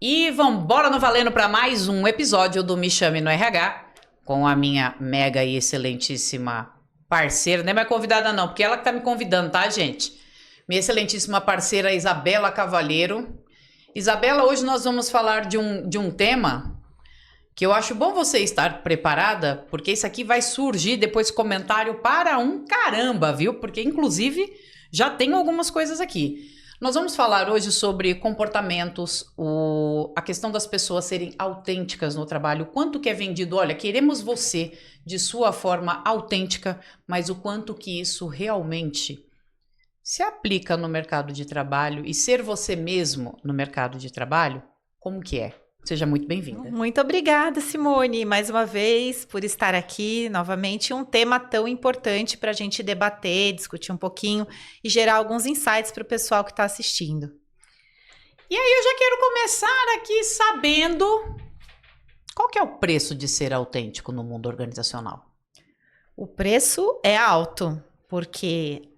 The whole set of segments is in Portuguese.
E vambora no valendo para mais um episódio do Me Chame no RH com a minha mega e excelentíssima parceira, não é minha convidada não, porque ela que tá me convidando, tá, gente? Minha excelentíssima parceira Isabela Cavalheiro. Isabela, hoje nós vamos falar de um tema que eu acho bom você estar preparada, porque isso aqui vai surgir depois comentário para um caramba, viu? Porque inclusive já tem algumas coisas aqui. Nós vamos falar hoje sobre comportamentos, a questão das pessoas serem autênticas no trabalho, o quanto que é vendido, olha, queremos você de sua forma autêntica, mas o quanto que isso realmente se aplica no mercado de trabalho e ser você mesmo no mercado de trabalho, como que é? Seja muito bem-vinda. Muito obrigada, Simone, mais uma vez por estar aqui novamente. Um tema tão importante para a gente debater, discutir um pouquinho e gerar alguns insights para o pessoal que está assistindo. E aí eu já quero começar aqui sabendo qual que é o preço de ser autêntico no mundo organizacional. O preço é alto, porque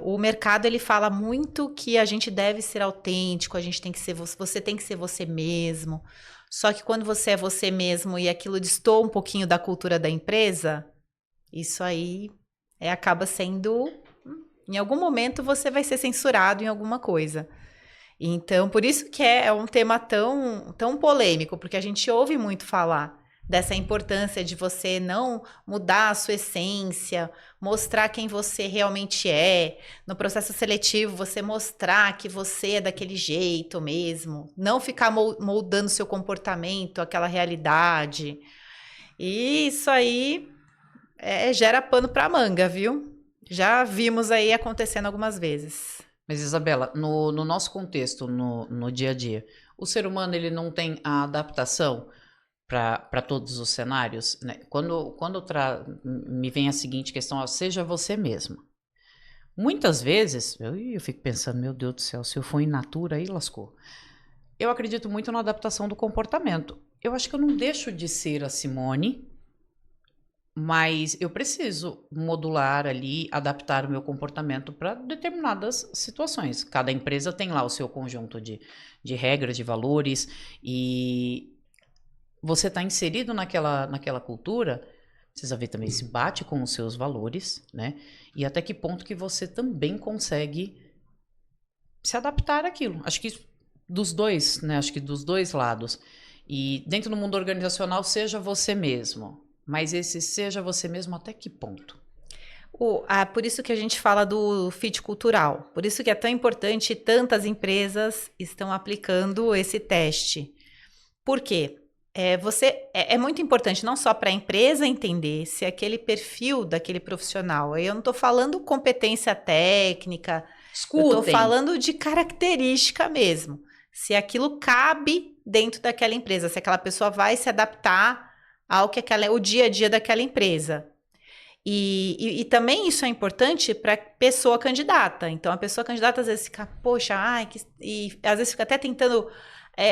o mercado ele fala muito que a gente deve ser autêntico, a gente tem que ser você tem que ser você mesmo. Só que quando você é você mesmo e aquilo destoa um pouquinho da cultura da empresa, isso aí acaba sendo, em algum momento você vai ser censurado em alguma coisa. Então, por isso que é um tema tão polêmico, porque a gente ouve muito falar dessa importância de você não mudar a sua essência, mostrar quem você realmente é. No processo seletivo, você mostrar que você é daquele jeito mesmo, não ficar moldando seu comportamento, aquela realidade. E isso aí gera pano para manga, viu? Já vimos aí acontecendo algumas vezes. Mas, Isabela, no nosso contexto, no dia a dia, o ser humano ele não tem a adaptação para todos os cenários, né? Quando me vem a seguinte questão, ó, seja você mesmo. Muitas vezes, eu fico pensando, meu Deus do céu, se eu for in natura, aí lascou. Eu acredito muito na adaptação do comportamento. Eu acho que eu não deixo de ser a Simone, mas eu preciso modular ali, adaptar o meu comportamento para determinadas situações. Cada empresa tem lá o seu conjunto de regras, de valores, e você está inserido naquela cultura, precisa ver também se bate com os seus valores, né? E até que ponto que você também consegue se adaptar àquilo. Acho que dos dois, né? Acho que dos dois lados. E dentro do mundo organizacional, seja você mesmo. Mas esse seja você mesmo até que ponto? Por isso que a gente fala do fit cultural. Por isso que é tão importante e tantas empresas estão aplicando esse teste. Por quê? É muito importante não só para a empresa entender se aquele perfil daquele profissional. Aí eu não estou falando competência técnica, eu estou Escutem. falando de característica mesmo. Se aquilo cabe dentro daquela empresa, se aquela pessoa vai se adaptar ao que o dia a dia daquela empresa. E também isso é importante para a pessoa candidata. Então, a pessoa candidata às vezes fica, poxa, e às vezes fica até tentando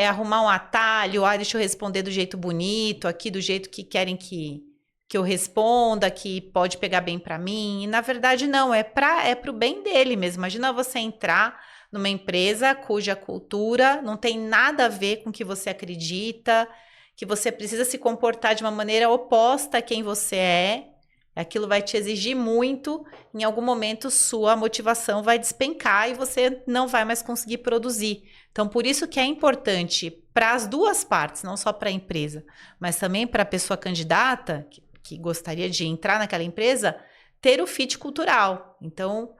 arrumar um atalho, deixa eu responder do jeito bonito, aqui do jeito que querem que eu responda, que pode pegar bem para mim. E na verdade, não, é pro bem dele mesmo. Imagina você entrar numa empresa cuja cultura não tem nada a ver com o que você acredita, que você precisa se comportar de uma maneira oposta a quem você é. Aquilo vai te exigir muito, em algum momento sua motivação vai despencar e você não vai mais conseguir produzir. Então, por isso que é importante para as duas partes, não só para a empresa, mas também para a pessoa candidata que gostaria de entrar naquela empresa, ter o fit cultural. Então,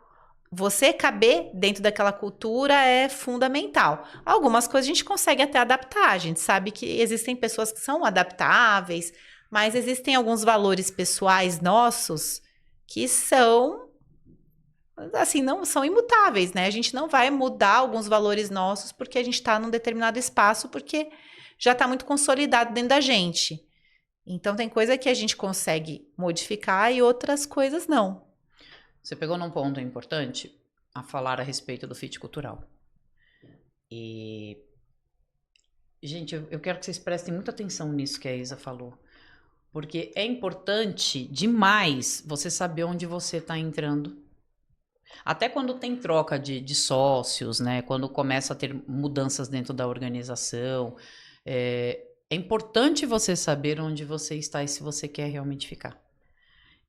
você caber dentro daquela cultura é fundamental. Algumas coisas a gente consegue até adaptar, a gente sabe que existem pessoas que são adaptáveis, mas existem alguns valores pessoais nossos que são, assim, não são imutáveis, né? A gente não vai mudar alguns valores nossos porque a gente está num determinado espaço, porque já está muito consolidado dentro da gente. Então, tem coisa que a gente consegue modificar e outras coisas não. Você pegou num ponto importante a falar a respeito do fit cultural. E, gente, eu quero que vocês prestem muita atenção nisso que a Isa falou. Porque é importante demais você saber onde você está entrando. Até quando tem troca de sócios, né? Quando começa a ter mudanças dentro da organização, é importante você saber onde você está e se você quer realmente ficar.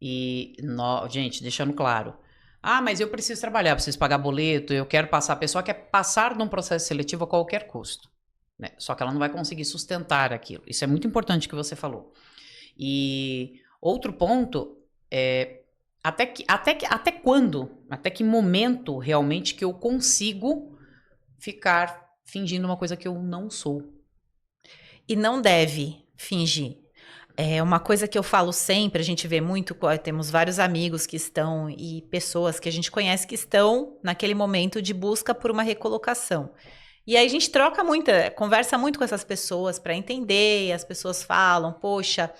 E, gente, deixando claro. Ah, mas eu preciso trabalhar, preciso pagar boleto, eu quero passar. A pessoa quer passar num processo seletivo a qualquer custo, né? Só que ela não vai conseguir sustentar aquilo. Isso é muito importante que você falou. E outro ponto é até quando, até que momento realmente que eu consigo ficar fingindo uma coisa que eu não sou. E não deve fingir. É uma coisa que eu falo sempre, a gente vê muito, temos vários amigos que estão e pessoas que a gente conhece que estão naquele momento de busca por uma recolocação. E aí a gente troca muito, conversa muito com essas pessoas para entender, e as pessoas falam, poxa,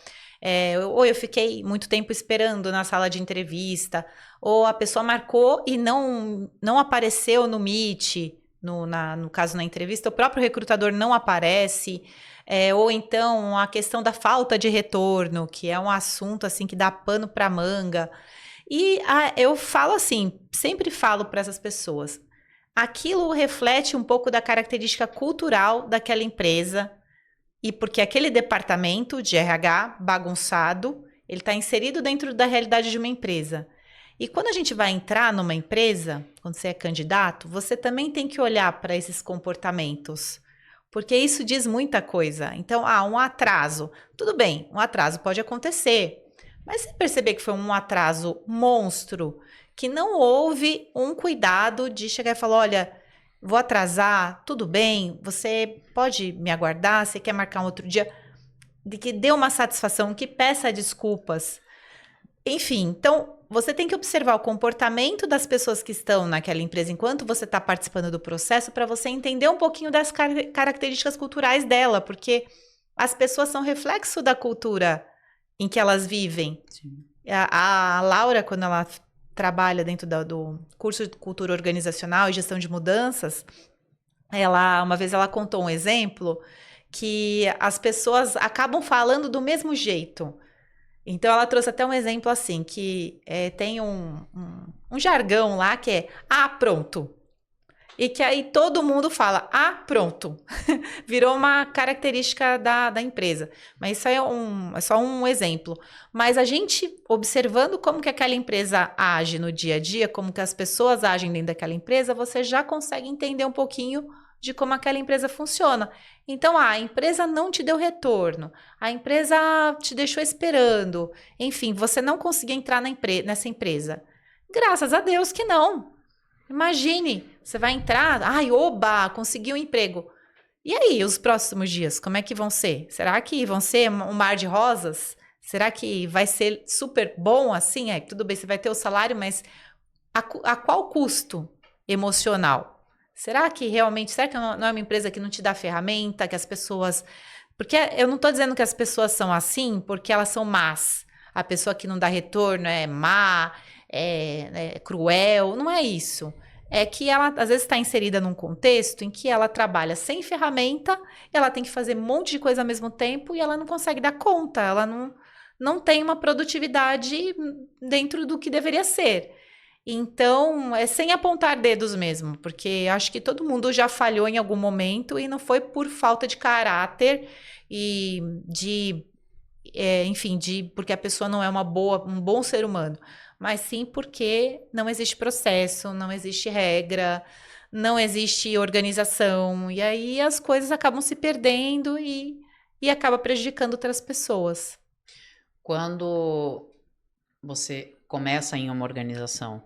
ou eu fiquei muito tempo esperando na sala de entrevista, ou a pessoa marcou e não apareceu no Meet, no caso na entrevista, o próprio recrutador não aparece. Ou então a questão da falta de retorno, que é um assunto assim que dá pano para manga. E eu falo assim, sempre falo para essas pessoas, aquilo reflete um pouco da característica cultural daquela empresa e porque aquele departamento de RH bagunçado, ele está inserido dentro da realidade de uma empresa. E quando a gente vai entrar numa empresa, quando você é candidato, você também tem que olhar para esses comportamentos. Porque isso diz muita coisa. Então, um atraso. Tudo bem, um atraso pode acontecer. Mas você perceber que foi um atraso monstro, que não houve um cuidado de chegar e falar: olha, vou atrasar, tudo bem, você pode me aguardar, você quer marcar um outro dia? De que dê uma satisfação, que peça desculpas. Enfim, então você tem que observar o comportamento das pessoas que estão naquela empresa enquanto você está participando do processo para você entender um pouquinho das características culturais dela, porque as pessoas são reflexo da cultura em que elas vivem. Sim. A Laura, quando ela trabalha dentro do curso de cultura organizacional e gestão de mudanças, uma vez ela contou um exemplo que as pessoas acabam falando do mesmo jeito. Então, ela trouxe até um exemplo assim, que tem um jargão lá que é pronto. E que aí todo mundo fala, pronto. Virou uma característica da empresa. Mas isso é só um exemplo. Mas a gente, observando como que aquela empresa age no dia a dia, como que as pessoas agem dentro daquela empresa, você já consegue entender um pouquinho de como aquela empresa funciona. Então, a empresa não te deu retorno, a empresa te deixou esperando, enfim, você não conseguiu entrar nessa empresa. Graças a Deus que não. Imagine, você vai entrar, oba, conseguiu um emprego. E aí, os próximos dias, como é que vão ser? Será que vão ser um mar de rosas? Será que vai ser super bom assim? Tudo bem, você vai ter o salário, mas a qual custo emocional? Será que não é uma empresa que não te dá ferramenta, que as pessoas... Porque eu não estou dizendo que as pessoas são assim porque elas são más. A pessoa que não dá retorno é má, é cruel, não é isso. É que ela, às vezes, está inserida num contexto em que ela trabalha sem ferramenta, ela tem que fazer um monte de coisa ao mesmo tempo e ela não consegue dar conta, ela não tem uma produtividade dentro do que deveria ser. Então, é sem apontar dedos mesmo, porque acho que todo mundo já falhou em algum momento e não foi por falta de caráter e enfim, porque a pessoa não é um bom ser humano, mas sim porque não existe processo, não existe regra, não existe organização, e aí as coisas acabam se perdendo e acaba prejudicando outras pessoas. Quando você começa em uma organização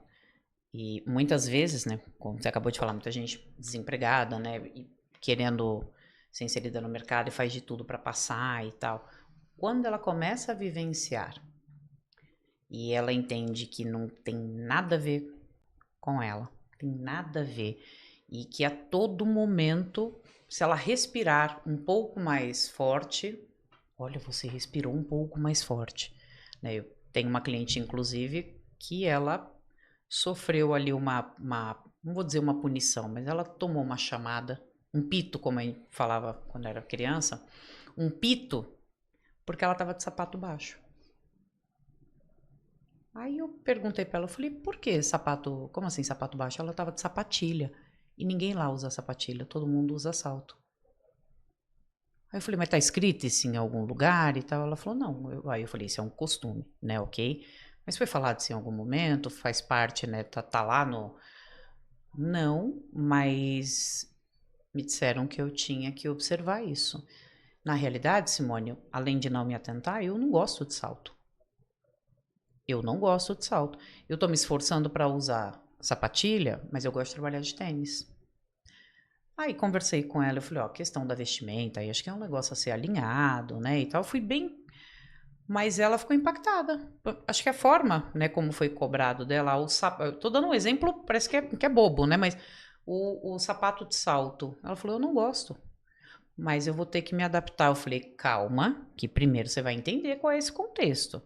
e muitas vezes, né, como você acabou de falar, muita gente desempregada, né, e querendo ser inserida no mercado e faz de tudo para passar e tal. Quando ela começa a vivenciar e ela entende que não tem nada a ver com ela, tem nada a ver, e que a todo momento, se ela respirar um pouco mais forte, olha, você respirou um pouco mais forte, né? Eu tenho uma cliente, inclusive, que ela sofreu ali não vou dizer uma punição, mas ela tomou uma chamada, um pito, como a gente falava quando era criança, um pito, porque ela estava de sapato baixo. Aí eu perguntei pra ela, eu falei, por que sapato, como assim sapato baixo? Ela tava de sapatilha. E ninguém lá usa sapatilha, todo mundo usa salto. Aí eu falei, mas tá escrito isso em algum lugar e tal? Ela falou, não. Aí eu falei, isso é um costume, né, ok? Mas foi falado isso em algum momento, faz parte, né, tá lá no... Não, mas me disseram que eu tinha que observar isso. Na realidade, Simone, além de não me atentar, eu não gosto de salto. Eu não gosto de salto. Eu tô me esforçando para usar sapatilha, mas eu gosto de trabalhar de tênis. Aí conversei com ela, eu falei, ó, questão da vestimenta, aí acho que é um negócio a ser alinhado, né, e tal. Eu fui bem, mas ela ficou impactada. Acho que a forma, né, como foi cobrado dela, eu tô dando um exemplo, parece que é bobo, né, mas o sapato de salto, ela falou, eu não gosto, mas eu vou ter que me adaptar. Eu falei, calma, que primeiro você vai entender qual é esse contexto.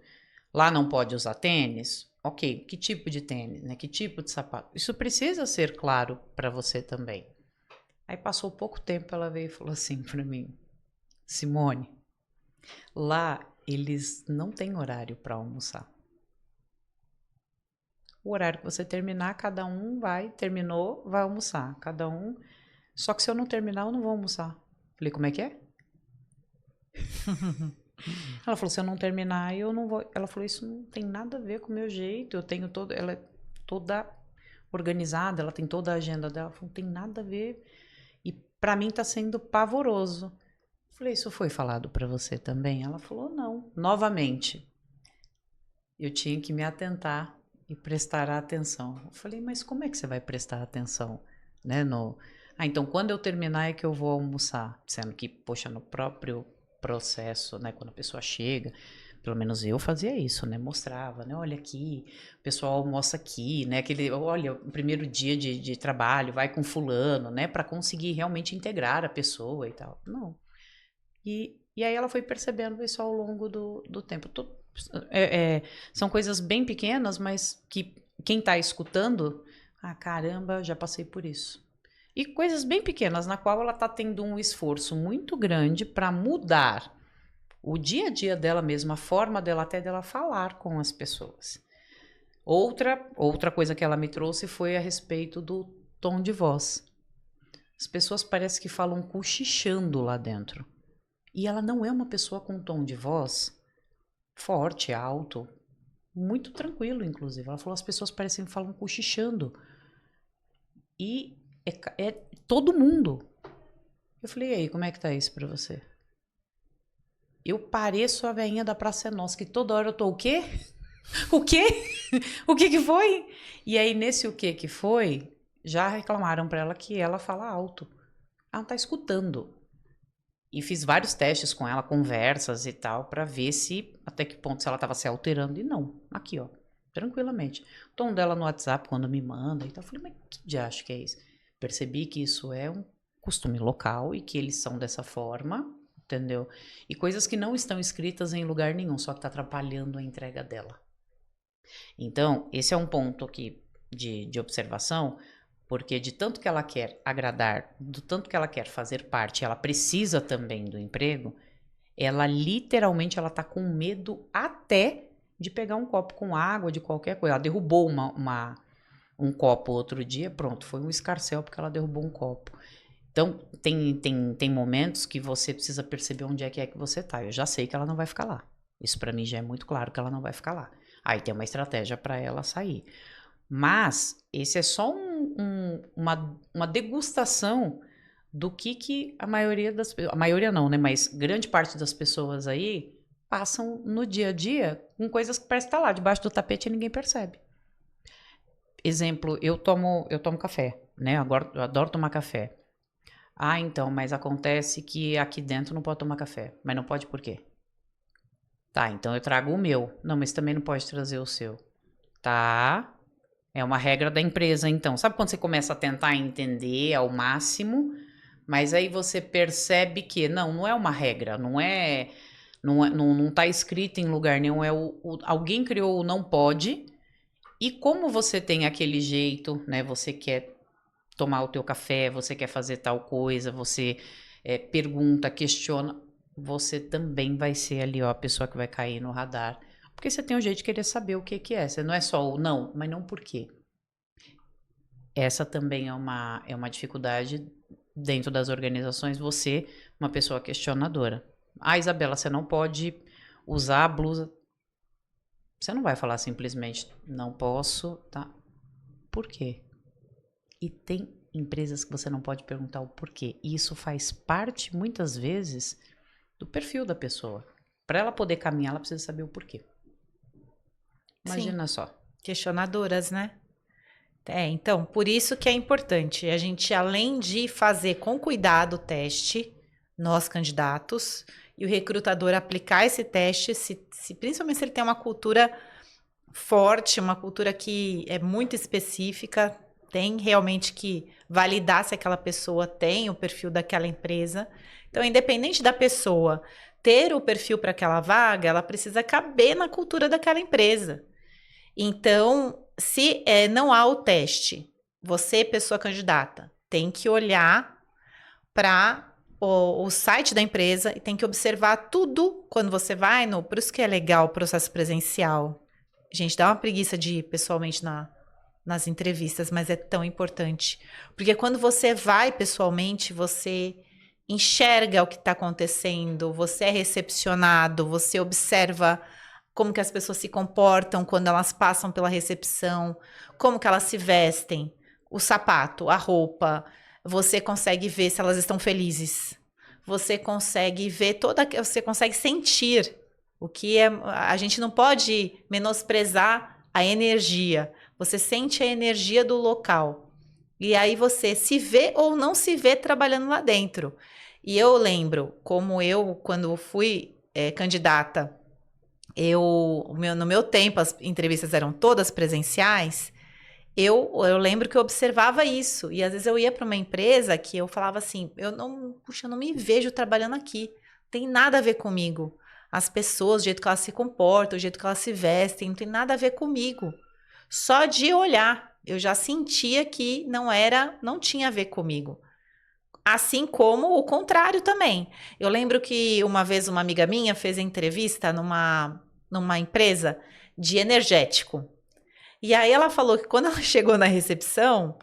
Lá não pode usar tênis? Ok, que tipo de tênis, né? Que tipo de sapato? Isso precisa ser claro para você também. Aí passou pouco tempo, ela veio e falou assim para mim, Simone, lá eles não têm horário para almoçar. O horário que você terminar, cada um vai, terminou, vai almoçar. Cada um. Só que se eu não terminar, eu não vou almoçar. Falei, como é que é? Ela falou, se eu não terminar, eu não vou. Ela falou, isso não tem nada a ver com o meu jeito. Eu tenho todo. Ela é toda organizada, ela tem toda a agenda dela. Ela falou, não tem nada a ver. E pra mim tá sendo pavoroso. Falei, isso foi falado pra você também? Ela falou, não. Novamente, eu tinha que me atentar e prestar atenção. Eu falei, mas como é que você vai prestar atenção? Né, no... Ah, então quando eu terminar é que eu vou almoçar. Sendo que, poxa, no próprio processo, né, quando a pessoa chega, pelo menos eu fazia isso, né, mostrava, né, olha aqui, o pessoal almoça aqui, né, aquele, olha, o primeiro dia de trabalho, vai com fulano, né, para conseguir realmente integrar a pessoa e tal. Não. E aí ela foi percebendo isso ao longo do tempo. São coisas bem pequenas, mas que quem está escutando, ah, caramba, já passei por isso. E coisas bem pequenas, na qual ela está tendo um esforço muito grande para mudar o dia a dia dela mesma, a forma dela até dela falar com as pessoas. Outra coisa que ela me trouxe foi a respeito do tom de voz. As pessoas parecem que falam cochichando lá dentro. E ela não é uma pessoa com tom de voz forte, alto, muito tranquilo, inclusive. Ela falou, as pessoas parecem que falam cochichando. E é todo mundo. Eu falei, e aí, como é que tá isso pra você? Eu pareço a veinha da Praça é Nossa, que toda hora eu tô, o quê? O quê? O que que foi? E aí, nesse o que que foi, já reclamaram pra ela que ela fala alto. Ela não tá escutando. E fiz vários testes com ela, conversas e tal, pra ver se, até que ponto, se ela tava se alterando. E não, aqui ó, tranquilamente. O tom dela no WhatsApp, quando me manda e tal, eu falei, mas que diacho que é isso? Percebi que isso é um costume local e que eles são dessa forma, entendeu? E coisas que não estão escritas em lugar nenhum, só que tá atrapalhando a entrega dela. Então, esse é um ponto aqui de observação, porque de tanto que ela quer agradar, do tanto que ela quer fazer parte, ela precisa também do emprego, ela literalmente ela tá com medo até de pegar um copo com água, de qualquer coisa. Ela derrubou um copo outro dia, pronto, foi um escarcéu porque ela derrubou um copo. Então, tem momentos que você precisa perceber onde é que você tá. Eu já sei que ela não vai ficar lá. Isso para mim já é muito claro que ela não vai ficar lá. Aí tem uma estratégia para ela sair. Mas esse é só uma degustação do que a maioria das pessoas, a maioria não, né? Mas grande parte das pessoas aí passam no dia a dia com coisas que parece estar lá debaixo do tapete e ninguém percebe. Exemplo, eu tomo café, né? Agora eu adoro tomar café. Ah, então, mas acontece que aqui dentro não pode tomar café. Mas não pode por quê? Tá, então eu trago o meu. Não, mas também não pode trazer o seu. Tá. É uma regra da empresa, então. Sabe quando você começa a tentar entender ao máximo, mas aí você percebe que não é uma regra, não tá escrito em lugar nenhum, alguém criou o não pode, e como você tem aquele jeito, né, você quer tomar o teu café, você quer fazer tal coisa, você pergunta, questiona, você também vai ser ali, ó, a pessoa que vai cair no radar, Porque você tem um jeito de querer saber o que que é. Você não é só o não, mas não por quê. Essa também é uma dificuldade dentro das organizações, você, uma pessoa questionadora. Ah, Isabela, você não pode usar a blusa. Você não vai falar simplesmente, não posso, tá? Por quê? E tem empresas que você não pode perguntar o porquê. E isso faz parte, muitas vezes, do perfil da pessoa. Para ela poder caminhar, ela precisa saber o porquê. Imagina só. Questionadoras, né? Então, por isso que é importante a gente, além de fazer com cuidado o teste, nós candidatos, e o recrutador aplicar esse teste, principalmente se ele tem uma cultura forte, uma cultura que é muito específica, tem realmente que validar se aquela pessoa tem o perfil daquela empresa. Então, independente da pessoa ter o perfil para aquela vaga, ela precisa caber na cultura daquela empresa. Então, se não há o teste, você, pessoa candidata, tem que olhar para o site da empresa e tem que observar tudo quando você vai no... Por isso que é legal o processo presencial. Gente, dá uma preguiça de ir pessoalmente nas entrevistas, mas é tão importante. Porque quando você vai pessoalmente, você enxerga o que está acontecendo, você é recepcionado, você observa como que as pessoas se comportam quando elas passam pela recepção, como que elas se vestem, o sapato, a roupa, você consegue ver se elas estão felizes, você consegue ver você consegue sentir o que é, a gente não pode menosprezar a energia, você sente a energia do local, e aí você se vê ou não se vê trabalhando lá dentro. E eu lembro, como eu, quando fui candidata, no meu tempo, as entrevistas eram todas presenciais, eu lembro que eu observava isso. E às vezes eu ia para uma empresa que eu falava assim, eu não me vejo trabalhando aqui. Não tem nada a ver comigo. As pessoas, o jeito que elas se comportam, o jeito que elas se vestem, não tem nada a ver comigo. Só de olhar, eu já sentia que não tinha a ver comigo. Assim como o contrário também. Eu lembro que uma vez uma amiga minha fez entrevista numa empresa de energético. E aí ela falou que quando ela chegou na recepção,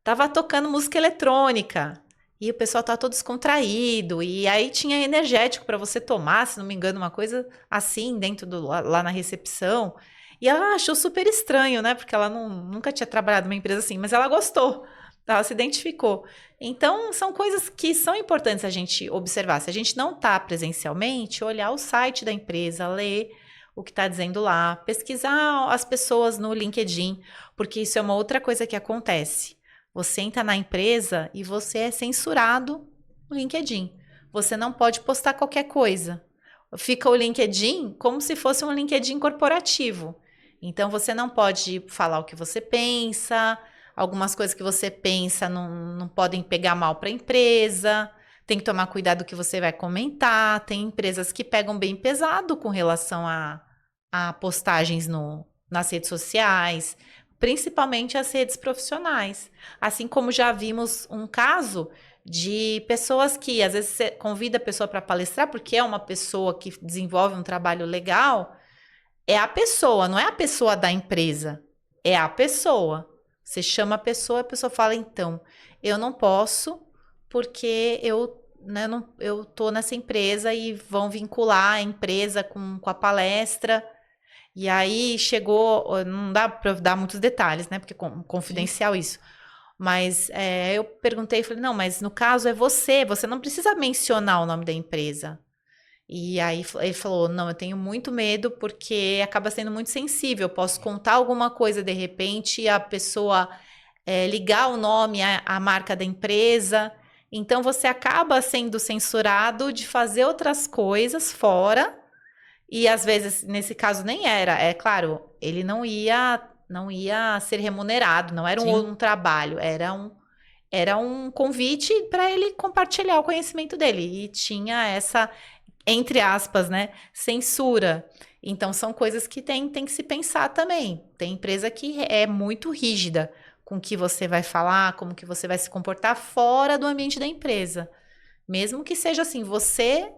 tava tocando música eletrônica. E o pessoal tava todo descontraído. E aí tinha energético para você tomar, se não me engano, uma coisa assim, lá na recepção. E ela achou super estranho, né? Porque ela nunca tinha trabalhado numa empresa assim, mas ela gostou. Ela se identificou. Então, são coisas que são importantes a gente observar. Se a gente não está presencialmente, olhar o site da empresa, ler o que está dizendo lá, pesquisar as pessoas no LinkedIn, porque isso é uma outra coisa que acontece. Você entra na empresa e você é censurado no LinkedIn. Você não pode postar qualquer coisa. Fica o LinkedIn como se fosse um LinkedIn corporativo. Então, você não pode falar o que você pensa. Algumas coisas que você pensa não podem pegar mal para a empresa. Tem que tomar cuidado do que você vai comentar. Tem empresas que pegam bem pesado com relação a postagens nas redes sociais, principalmente as redes profissionais. Assim como já vimos um caso de pessoas que às vezes você convida a pessoa para palestrar, porque é uma pessoa que desenvolve um trabalho legal, é a pessoa, não é a pessoa da empresa, é a pessoa. Você chama a pessoa fala, então, eu não posso porque eu tô nessa empresa e vão vincular a empresa com a palestra. E aí chegou, não dá para dar muitos detalhes, né? Porque é confidencial Sim. Isso. Mas eu perguntei, falei, não, mas no caso é você não precisa mencionar o nome da empresa. E aí ele falou, não, eu tenho muito medo porque acaba sendo muito sensível. Eu posso contar alguma coisa de repente e a pessoa ligar o nome à marca da empresa. Então você acaba sendo censurado de fazer outras coisas fora. E às vezes, nesse caso, nem era. É claro, ele não ia ser remunerado, não era um trabalho, era um convite para ele compartilhar o conhecimento dele. E tinha essa, entre aspas, né, censura. Então, são coisas que tem que se pensar também. Tem empresa que é muito rígida com o que você vai falar, como que você vai se comportar fora do ambiente da empresa. Mesmo que seja assim, você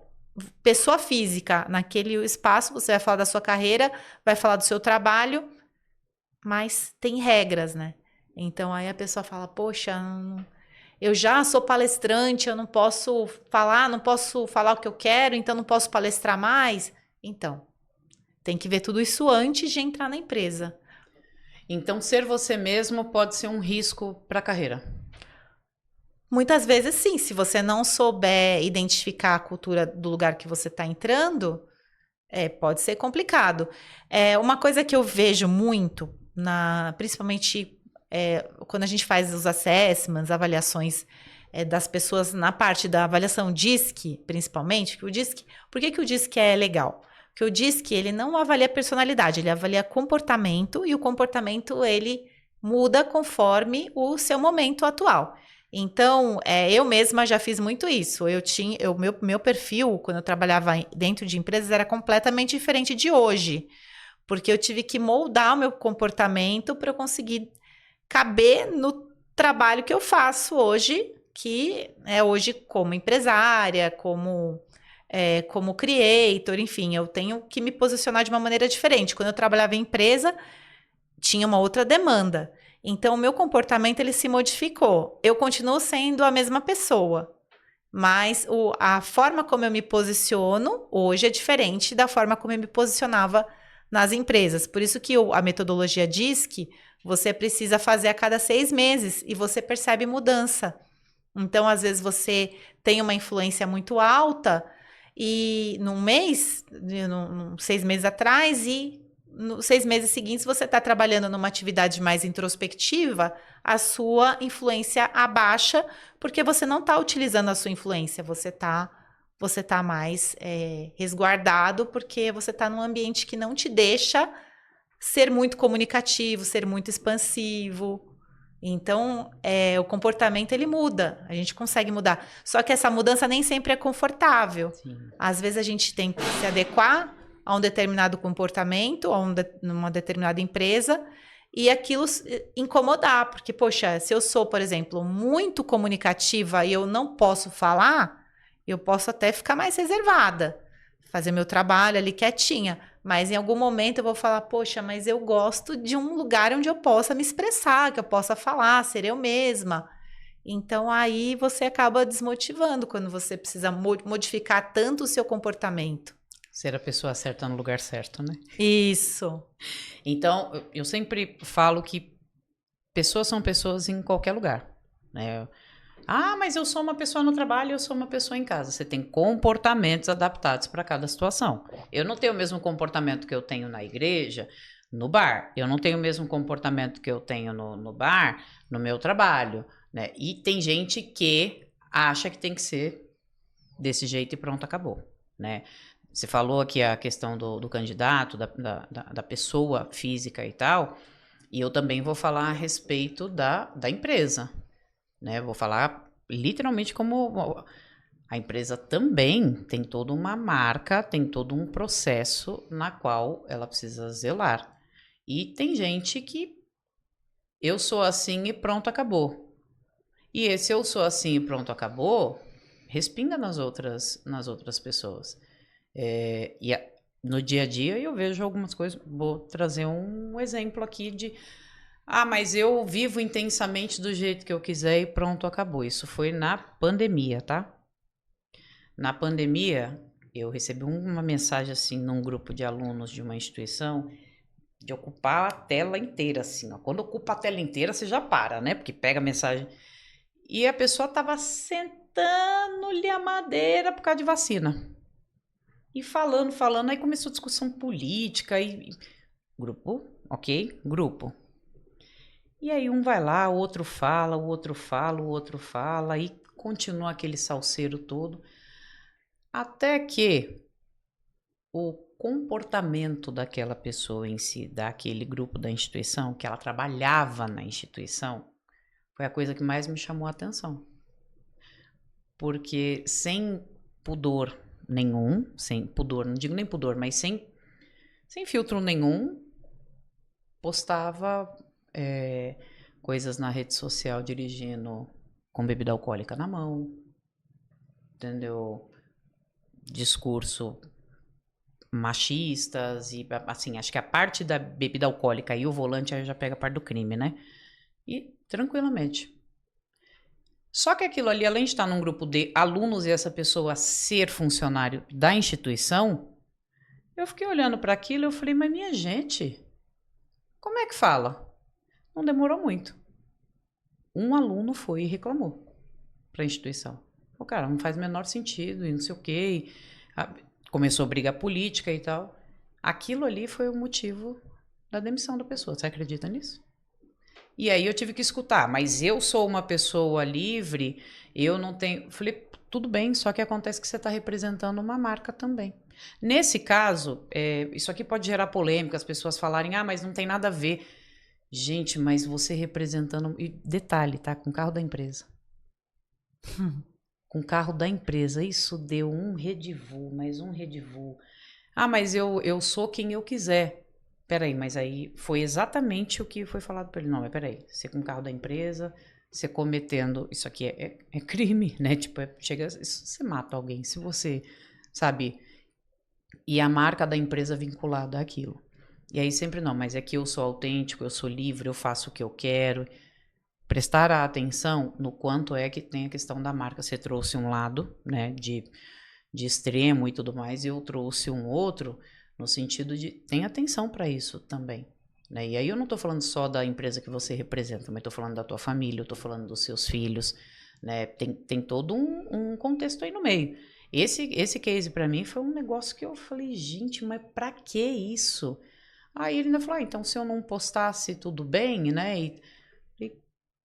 pessoa física naquele espaço, você vai falar da sua carreira, vai falar do seu trabalho, mas tem regras, né? Então aí a pessoa fala, poxa, eu já sou palestrante, eu não posso falar o que eu quero, então não posso palestrar mais. Então, tem que ver tudo isso antes de entrar na empresa. Então, ser você mesmo pode ser um risco para a carreira. Muitas vezes sim, se você não souber identificar a cultura do lugar que você está entrando, pode ser complicado. Uma coisa que eu vejo muito, principalmente quando a gente faz os assessments, avaliações das pessoas na parte da avaliação DISC, principalmente, que o DISC, por que o DISC é legal? Porque o DISC, ele não avalia personalidade, ele avalia comportamento, e o comportamento, ele muda conforme o seu momento atual. Então, eu mesma já fiz muito isso. Meu perfil, quando eu trabalhava dentro de empresas, era completamente diferente de hoje. Porque eu tive que moldar o meu comportamento para eu conseguir caber no trabalho que eu faço hoje, que é hoje como empresária, como creator, enfim, eu tenho que me posicionar de uma maneira diferente. Quando eu trabalhava em empresa, tinha uma outra demanda. Então, o meu comportamento ele se modificou. Eu continuo sendo a mesma pessoa, mas a forma como eu me posiciono hoje é diferente da forma como eu me posicionava nas empresas. Por isso que a metodologia diz que você precisa fazer a cada 6 meses e você percebe mudança. Então, às vezes, você tem uma influência muito alta e num mês, 6 meses atrás, e nos 6 meses seguintes você está trabalhando numa atividade mais introspectiva, a sua influência abaixa, porque você não está utilizando a sua influência, você tá mais resguardado, porque você está num ambiente que não te deixa ser muito comunicativo, ser muito expansivo. Então, o comportamento ele muda, a gente consegue mudar. Só que essa mudança nem sempre é confortável. Sim. Às vezes a gente tem que se adequar a um determinado comportamento, numa determinada empresa, e aquilo incomodar. Porque, poxa, se eu sou, por exemplo, muito comunicativa e eu não posso falar, eu posso até ficar mais reservada, fazer meu trabalho ali quietinha. Mas em algum momento eu vou falar, poxa, mas eu gosto de um lugar onde eu possa me expressar, que eu possa falar, ser eu mesma. Então aí você acaba desmotivando quando você precisa modificar tanto o seu comportamento. Ser a pessoa certa no lugar certo, né? Isso. Então, eu sempre falo que pessoas são pessoas em qualquer lugar, né? Ah, mas eu sou uma pessoa no trabalho, eu sou uma pessoa em casa. Você tem comportamentos adaptados para cada situação. Eu não tenho o mesmo comportamento que eu tenho na igreja, no bar. Eu não tenho o mesmo comportamento que eu tenho no bar, no meu trabalho, né? E tem gente que acha que tem que ser desse jeito e pronto, acabou, né? Você falou aqui a questão do candidato, da pessoa física e tal, e eu também vou falar a respeito da empresa, né? Vou falar literalmente como a empresa também tem toda uma marca, tem todo um processo na qual ela precisa zelar. E tem gente que eu sou assim e pronto, acabou. E esse eu sou assim e pronto, acabou, respinga nas outras pessoas. No dia a dia eu vejo algumas coisas, vou trazer um exemplo aqui de mas eu vivo intensamente do jeito que eu quiser e pronto, acabou. Isso foi na pandemia, tá? Na pandemia, eu recebi uma mensagem assim num grupo de alunos de uma instituição de ocupar a tela inteira, assim, ó. Quando ocupa a tela inteira, você já para, né? Porque pega a mensagem. E a pessoa tava sentando-lhe a madeira por causa de vacina. E falando, aí começou discussão política e grupo, ok? Grupo. E aí um vai lá, o outro fala, o outro fala, o outro fala, e continua aquele salseiro todo. Até que o comportamento daquela pessoa em si, daquele grupo da instituição, que ela trabalhava na instituição, foi a coisa que mais me chamou a atenção. Porque sem pudor nenhum, sem pudor, não digo nem pudor, mas sem filtro nenhum, postava coisas na rede social dirigindo com bebida alcoólica na mão, entendeu? discurso machistas e, assim, acho que a parte da bebida alcoólica e o volante aí já pega a parte do crime, né? E tranquilamente. Só que aquilo ali, além de estar num grupo de alunos e essa pessoa ser funcionário da instituição, eu fiquei olhando para aquilo e eu falei, mas minha gente, como é que fala? Não demorou muito. Um aluno foi e reclamou para a instituição. O cara, não faz o menor sentido e não sei o quê. Começou a briga política e tal. Aquilo ali foi o motivo da demissão da pessoa. Você acredita nisso? E aí eu tive que escutar, mas eu sou uma pessoa livre, eu não tenho... Falei, tudo bem, só que acontece que você está representando uma marca também. Nesse caso, isso aqui pode gerar polêmica, as pessoas falarem, mas não tem nada a ver. Gente, mas você representando... E detalhe, tá? Com o carro da empresa. Com o carro da empresa. Isso deu um redivu, mais um redivu. Mas eu sou quem eu quiser. Peraí, mas aí foi exatamente o que foi falado para ele. Não, mas peraí, você com o carro da empresa, você cometendo... Isso aqui é crime, né? Tipo, chega... Você mata alguém, se você, sabe... E a marca da empresa vinculada àquilo. E aí sempre não, mas é que eu sou autêntico, eu sou livre, eu faço o que eu quero. Prestar atenção no quanto é que tem a questão da marca. Você trouxe um lado, né, de extremo e tudo mais, e eu trouxe um outro no sentido de tem atenção para isso também, né? E aí eu não estou falando só da empresa que você representa, mas estou falando da tua família, eu estou falando dos seus filhos, né? Tem todo um contexto aí no meio. Esse case para mim foi um negócio que eu falei, gente, mas para que isso? Aí ele ainda falou, então se eu não postasse tudo bem, né?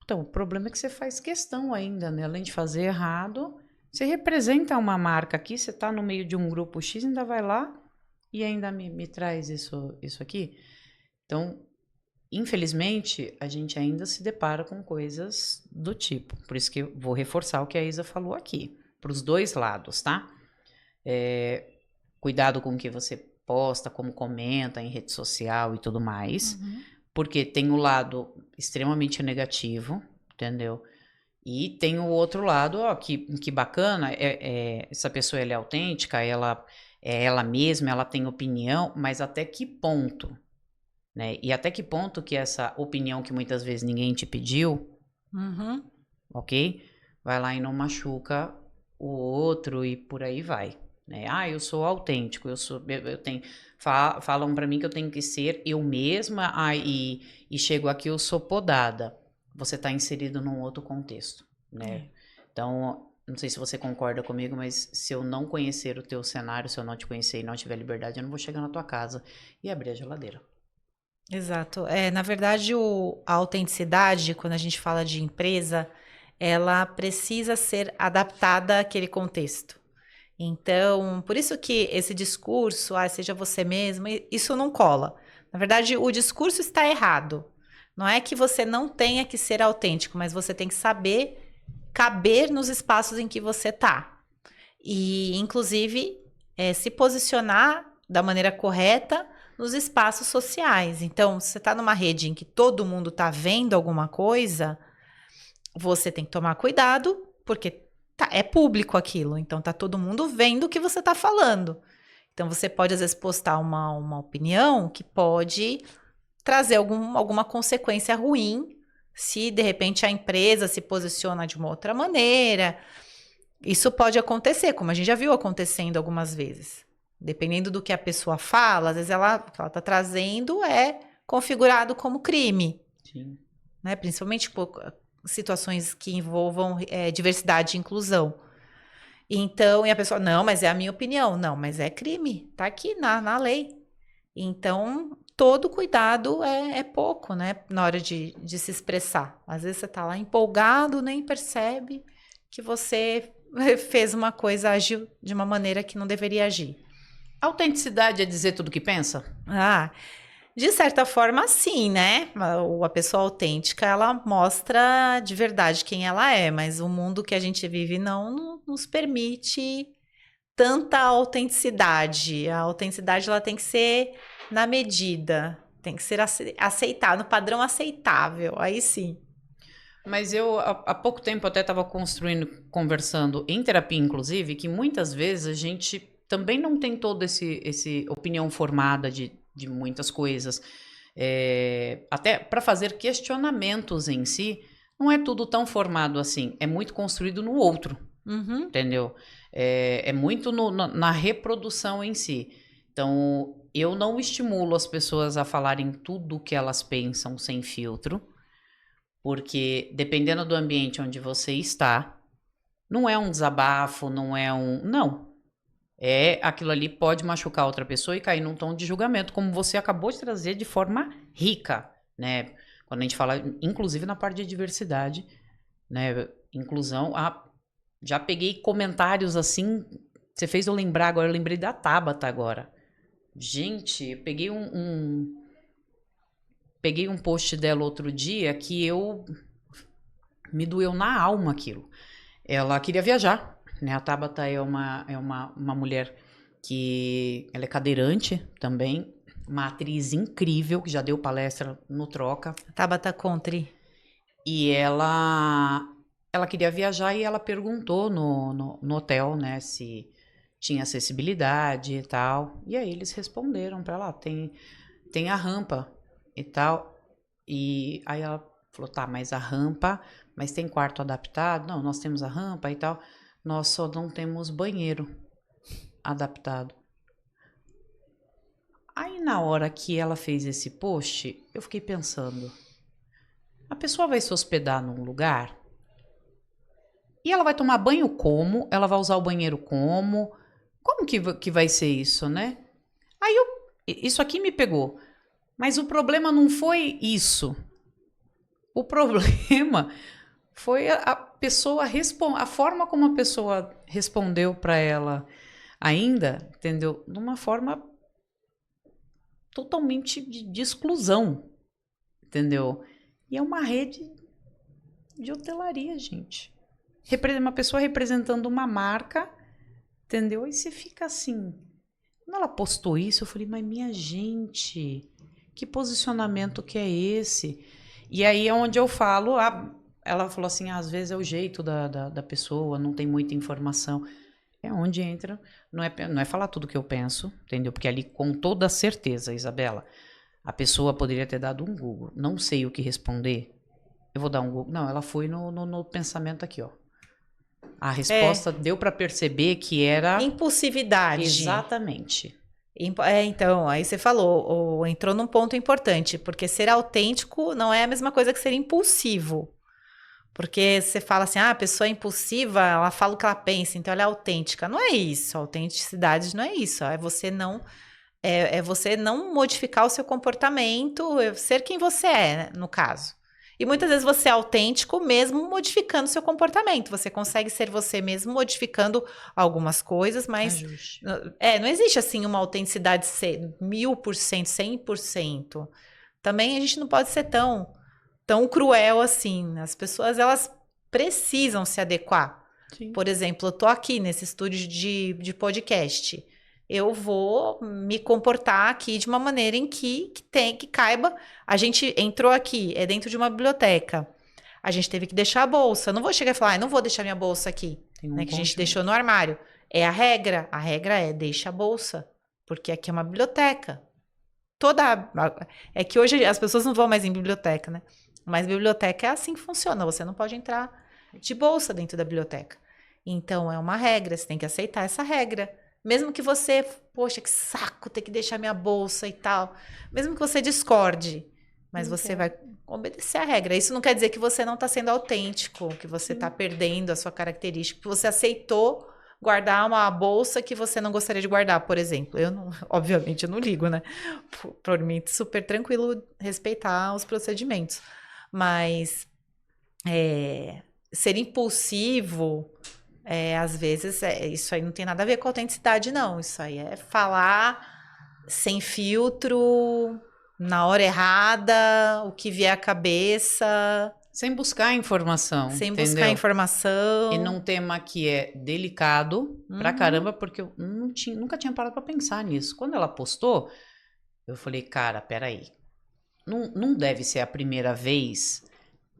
Então, o problema é que você faz questão ainda, né? Além de fazer errado, você representa uma marca aqui, você tá no meio de um grupo X, ainda vai lá e ainda me traz isso aqui. Então, infelizmente, a gente ainda se depara com coisas do tipo. Por isso que eu vou reforçar o que a Isa falou aqui, para os dois lados, tá? Cuidado com o que você posta, como comenta em rede social e tudo mais. Porque tem o lado extremamente negativo, entendeu? E tem o outro lado, que bacana, essa pessoa ela é autêntica, ela é ela mesma, ela tem opinião, mas até que ponto, né? E até que ponto que essa opinião que muitas vezes ninguém te pediu, ok? Vai lá e não machuca o outro e por aí vai. Né? Eu sou autêntico, eu tenho... Falam pra mim que eu tenho que ser eu mesma, e chego aqui, eu sou podada. Você tá inserido num outro contexto, né? Então, não sei se você concorda comigo, mas se eu não conhecer o teu cenário, se eu não te conhecer e não tiver liberdade, eu não vou chegar na tua casa e abrir a geladeira. Exato. Na verdade, a autenticidade, quando a gente fala de empresa, ela precisa ser adaptada àquele contexto. Então, por isso que esse discurso, seja você mesmo, isso não cola. Na verdade, o discurso está errado. Não é que você não tenha que ser autêntico, mas você tem que saber caber nos espaços em que você está. E, inclusive, se posicionar da maneira correta nos espaços sociais. Então, se você está numa rede em que todo mundo está vendo alguma coisa, você tem que tomar cuidado, porque é público aquilo, então tá todo mundo vendo o que você tá falando. Então você pode às vezes postar uma opinião que pode trazer alguma consequência ruim se de repente a empresa se posiciona de uma outra maneira. Isso pode acontecer, como a gente já viu acontecendo algumas vezes. Dependendo do que a pessoa fala, às vezes o que ela tá trazendo é configurado como crime. Sim. Né? Principalmente situações que envolvam diversidade e inclusão. Então, e a pessoa, não, mas é a minha opinião. Não, mas é crime, tá aqui na lei. Então, todo cuidado é pouco, né? Na hora de se expressar. Às vezes você tá lá empolgado, nem percebe que você fez uma coisa, agiu de uma maneira que não deveria agir. Autenticidade é dizer tudo o que pensa? De certa forma, sim, né? A pessoa autêntica, ela mostra de verdade quem ela é, mas o mundo que a gente vive não nos permite tanta autenticidade. A autenticidade, ela tem que ser na medida, tem que ser aceitável, no padrão aceitável, aí sim. Mas eu, há pouco tempo, até estava conversando em terapia, inclusive, que muitas vezes a gente também não tem toda esse opinião formada de muitas coisas. Até para fazer questionamentos em si, não é tudo tão formado assim. É muito construído no outro, entendeu? É muito na reprodução em si. Então, eu não estimulo as pessoas a falarem tudo o que elas pensam sem filtro, porque dependendo do ambiente onde você está, não é um desabafo, não é um... Não. Aquilo ali pode machucar outra pessoa e cair num tom de julgamento, como você acabou de trazer de forma rica, né? Quando a gente fala, inclusive na parte de diversidade, né? Inclusão, já peguei comentários assim, você fez eu lembrar agora, eu lembrei da Tabata agora. Gente, eu peguei peguei um post dela outro dia que me doeu na alma aquilo. Ela queria viajar, né? A Tabata é uma mulher que ela é cadeirante também, uma atriz incrível que já deu palestra no Troca. Tabata Contri. E ela queria viajar e ela perguntou no hotel, né, se tinha acessibilidade e tal. E aí eles responderam para ela, tem a rampa e tal. E aí ela falou, tá, mas a rampa, mas tem quarto adaptado? Não, nós temos a rampa e tal. Nós só não temos banheiro adaptado. Aí na hora que ela fez esse post, eu fiquei pensando, a pessoa vai se hospedar num lugar e ela vai tomar banho como? Ela vai usar o banheiro como? Como que vai ser isso, né? Aí isso aqui me pegou. Mas o problema não foi isso. O problema foi a pessoa a forma como a pessoa respondeu para ela ainda, entendeu? De uma forma totalmente de exclusão, entendeu? E é uma rede de hotelaria, gente. Uma pessoa representando uma marca, entendeu? E você fica assim. Quando ela postou isso, eu falei, mas minha gente, que posicionamento que é esse? E aí é onde eu falo, ela falou assim, às vezes é o jeito da pessoa, não tem muita informação. É onde entra, não é falar tudo que eu penso, entendeu? Porque ali, com toda certeza, Isabela, a pessoa poderia ter dado um Google. Não sei o que responder, eu vou dar um Google. Não, ela foi no pensamento aqui, ó. A resposta deu para perceber que era... Impulsividade. Exatamente. Então, aí você falou, entrou num ponto importante, porque ser autêntico não é a mesma coisa que ser impulsivo. Porque você fala assim, a pessoa é impulsiva, ela fala o que ela pensa, então ela é autêntica. Não é isso, a autenticidade não é isso, é você não modificar o seu comportamento, ser quem você é, né, no caso. E muitas vezes você é autêntico mesmo modificando seu comportamento. Você consegue ser você mesmo modificando algumas coisas, mas não existe assim uma autenticidade 1000%, 100%. Também a gente não pode ser tão cruel assim. As pessoas, elas precisam se adequar. Sim. Por exemplo, eu tô aqui nesse estúdio de podcast. Eu vou me comportar aqui de uma maneira em que caiba. A gente entrou aqui, é dentro de uma biblioteca. A gente teve que deixar a bolsa. Eu não vou chegar e falar, não vou deixar minha bolsa aqui, né, que a gente deixou no armário. É a regra. A regra é, deixa a bolsa, porque aqui é uma biblioteca. É que hoje as pessoas não vão mais em biblioteca, né? Mas biblioteca é assim que funciona. Você não pode entrar de bolsa dentro da biblioteca. Então, é uma regra. Você tem que aceitar essa regra. Mesmo que você, poxa, que saco ter que deixar minha bolsa e tal. Mesmo que você discorde, mas você vai obedecer a regra. Isso não quer dizer que você não está sendo autêntico, que você está perdendo a sua característica, que você aceitou guardar uma bolsa que você não gostaria de guardar, por exemplo. Obviamente, eu não ligo, né? Por mim, super tranquilo respeitar os procedimentos. Mas ser impulsivo... às vezes, isso aí não tem nada a ver com autenticidade, não. Isso aí é falar sem filtro, na hora errada, o que vier à cabeça. Sem buscar informação. Sem buscar informação. E num tema que é delicado pra caramba, porque eu nunca tinha parado pra pensar nisso. Quando ela postou, eu falei, cara, peraí. Não deve ser a primeira vez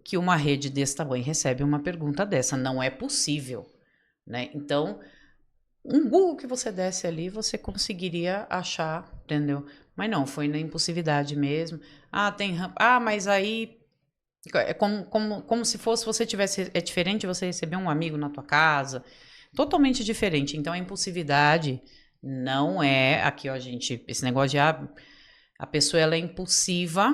que uma rede desse tamanho recebe uma pergunta dessa. Não é possível. Né? Então, Um Google que você desse ali, você conseguiria achar, entendeu? Mas não, foi na impulsividade mesmo. Mas aí é como se fosse você tivesse. É diferente você receber um amigo na tua casa. Totalmente diferente. Então a impulsividade não é. Aqui, ó, gente, esse negócio de a pessoa ela é impulsiva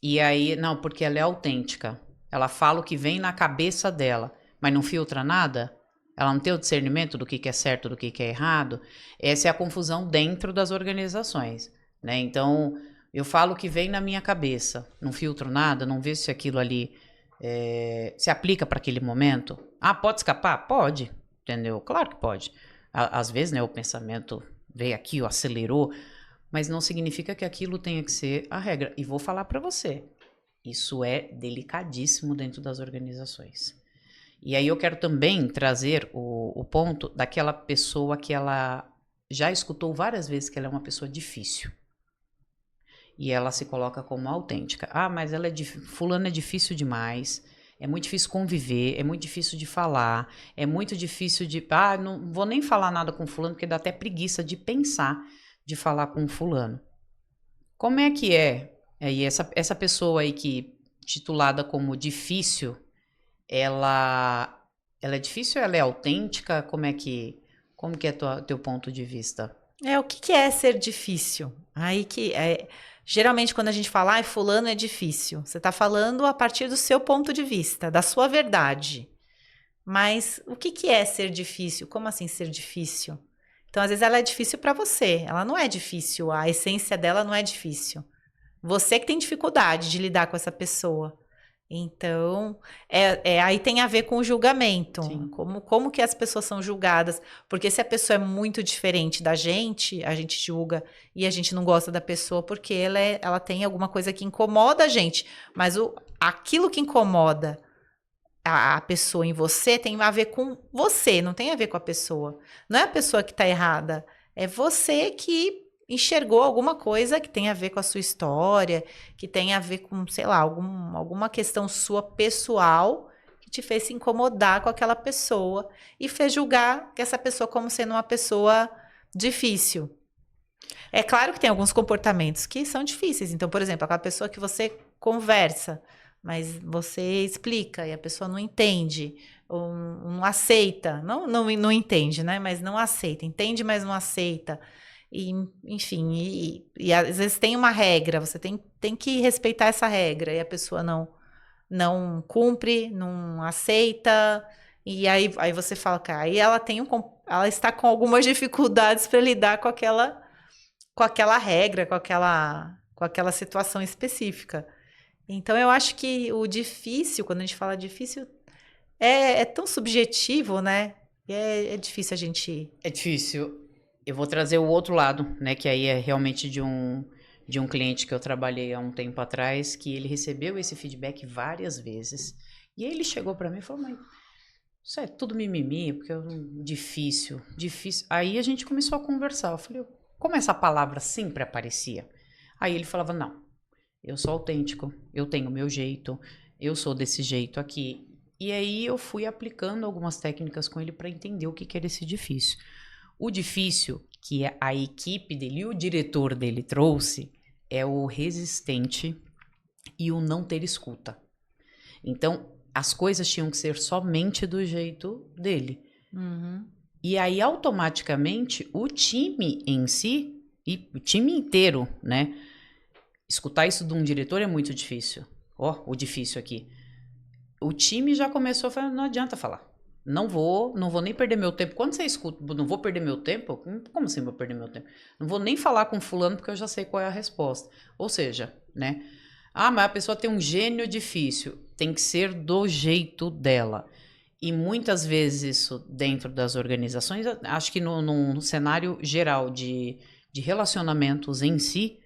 e aí. Não, porque ela é autêntica. Ela fala o que vem na cabeça dela, mas não filtra nada. Ela não tem o discernimento do que é certo, do que é errado. Essa é a confusão dentro das organizações, né? Então, eu falo o que vem na minha cabeça, não filtro nada, não vejo se aquilo ali se aplica para aquele momento. Ah, pode escapar? Pode, entendeu? Claro que pode. Às vezes, né, o pensamento veio aqui, ó, acelerou, mas não significa que aquilo tenha que ser a regra. E vou falar para você, isso é delicadíssimo dentro das organizações. E aí eu quero também trazer o ponto daquela pessoa que ela já escutou várias vezes que ela é uma pessoa difícil. E ela se coloca como autêntica. Ah, mas ela fulano é difícil demais, é muito difícil conviver, é muito difícil de falar, é muito difícil de... Ah, não vou nem falar nada com fulano, porque dá até preguiça de pensar de falar com fulano. Como é que é? E essa pessoa aí que titulada como difícil... Ela é difícil, ela é autêntica? Como que é teu ponto de vista? O que é ser difícil? Aí que geralmente quando a gente fala, fulano é difícil, você está falando a partir do seu ponto de vista, da sua verdade. Mas o que é ser difícil? Como assim ser difícil? Então, às vezes ela é difícil para você, ela não é difícil, a essência dela não é difícil. Você que tem dificuldade de lidar com essa pessoa. Então, aí tem a ver com o julgamento. Sim. Como que as pessoas são julgadas? Porque se a pessoa é muito diferente da gente, a gente julga e a gente não gosta da pessoa porque ela tem alguma coisa que incomoda a gente. Mas aquilo que incomoda a pessoa em você tem a ver com você, não tem a ver com a pessoa. Não é a pessoa que está errada, é você que enxergou alguma coisa que tem a ver com a sua história, que tem a ver com, sei lá, alguma questão sua pessoal que te fez se incomodar com aquela pessoa e fez julgar que essa pessoa como sendo uma pessoa difícil. É claro que tem alguns comportamentos que são difíceis. Então, por exemplo, aquela pessoa que você conversa, mas você explica e a pessoa não entende, ou não aceita. Não entende, né? Mas não aceita. Entende, mas não aceita. E, enfim, e às vezes tem uma regra, você tem que respeitar essa regra, e a pessoa não cumpre, não aceita, e aí você fala, cara, aí ela está com algumas dificuldades para lidar com aquela regra, com aquela situação específica. Então, eu acho que o difícil, quando a gente fala difícil, é tão subjetivo, né? É difícil a gente... É difícil. Eu vou trazer o outro lado, né? Que aí é realmente de um cliente que eu trabalhei há um tempo atrás, que ele recebeu esse feedback várias vezes. E aí ele chegou para mim e falou, mas isso é tudo mimimi, porque difícil. Aí a gente começou a conversar. Eu falei, como essa palavra sempre aparecia? Aí ele falava, não, eu sou autêntico, eu tenho o meu jeito, eu sou desse jeito aqui. E aí eu fui aplicando algumas técnicas com ele para entender o que era esse difícil. O difícil que a equipe dele e o diretor dele trouxe é o resistente e o não ter escuta. Então, as coisas tinham que ser somente do jeito dele. Uhum. E aí, automaticamente, o time em si, e o time inteiro, né? Escutar isso de um diretor é muito difícil. O difícil aqui. O time já começou a falar, não adianta falar. Não vou nem perder meu tempo. Quando você escuta, não vou perder meu tempo? Como assim vou perder meu tempo? Não vou nem falar com fulano porque eu já sei qual é a resposta. Ou seja, né? Mas a pessoa tem um gênio difícil. Tem que ser do jeito dela. E muitas vezes isso dentro das organizações, acho que no cenário geral de relacionamentos em si,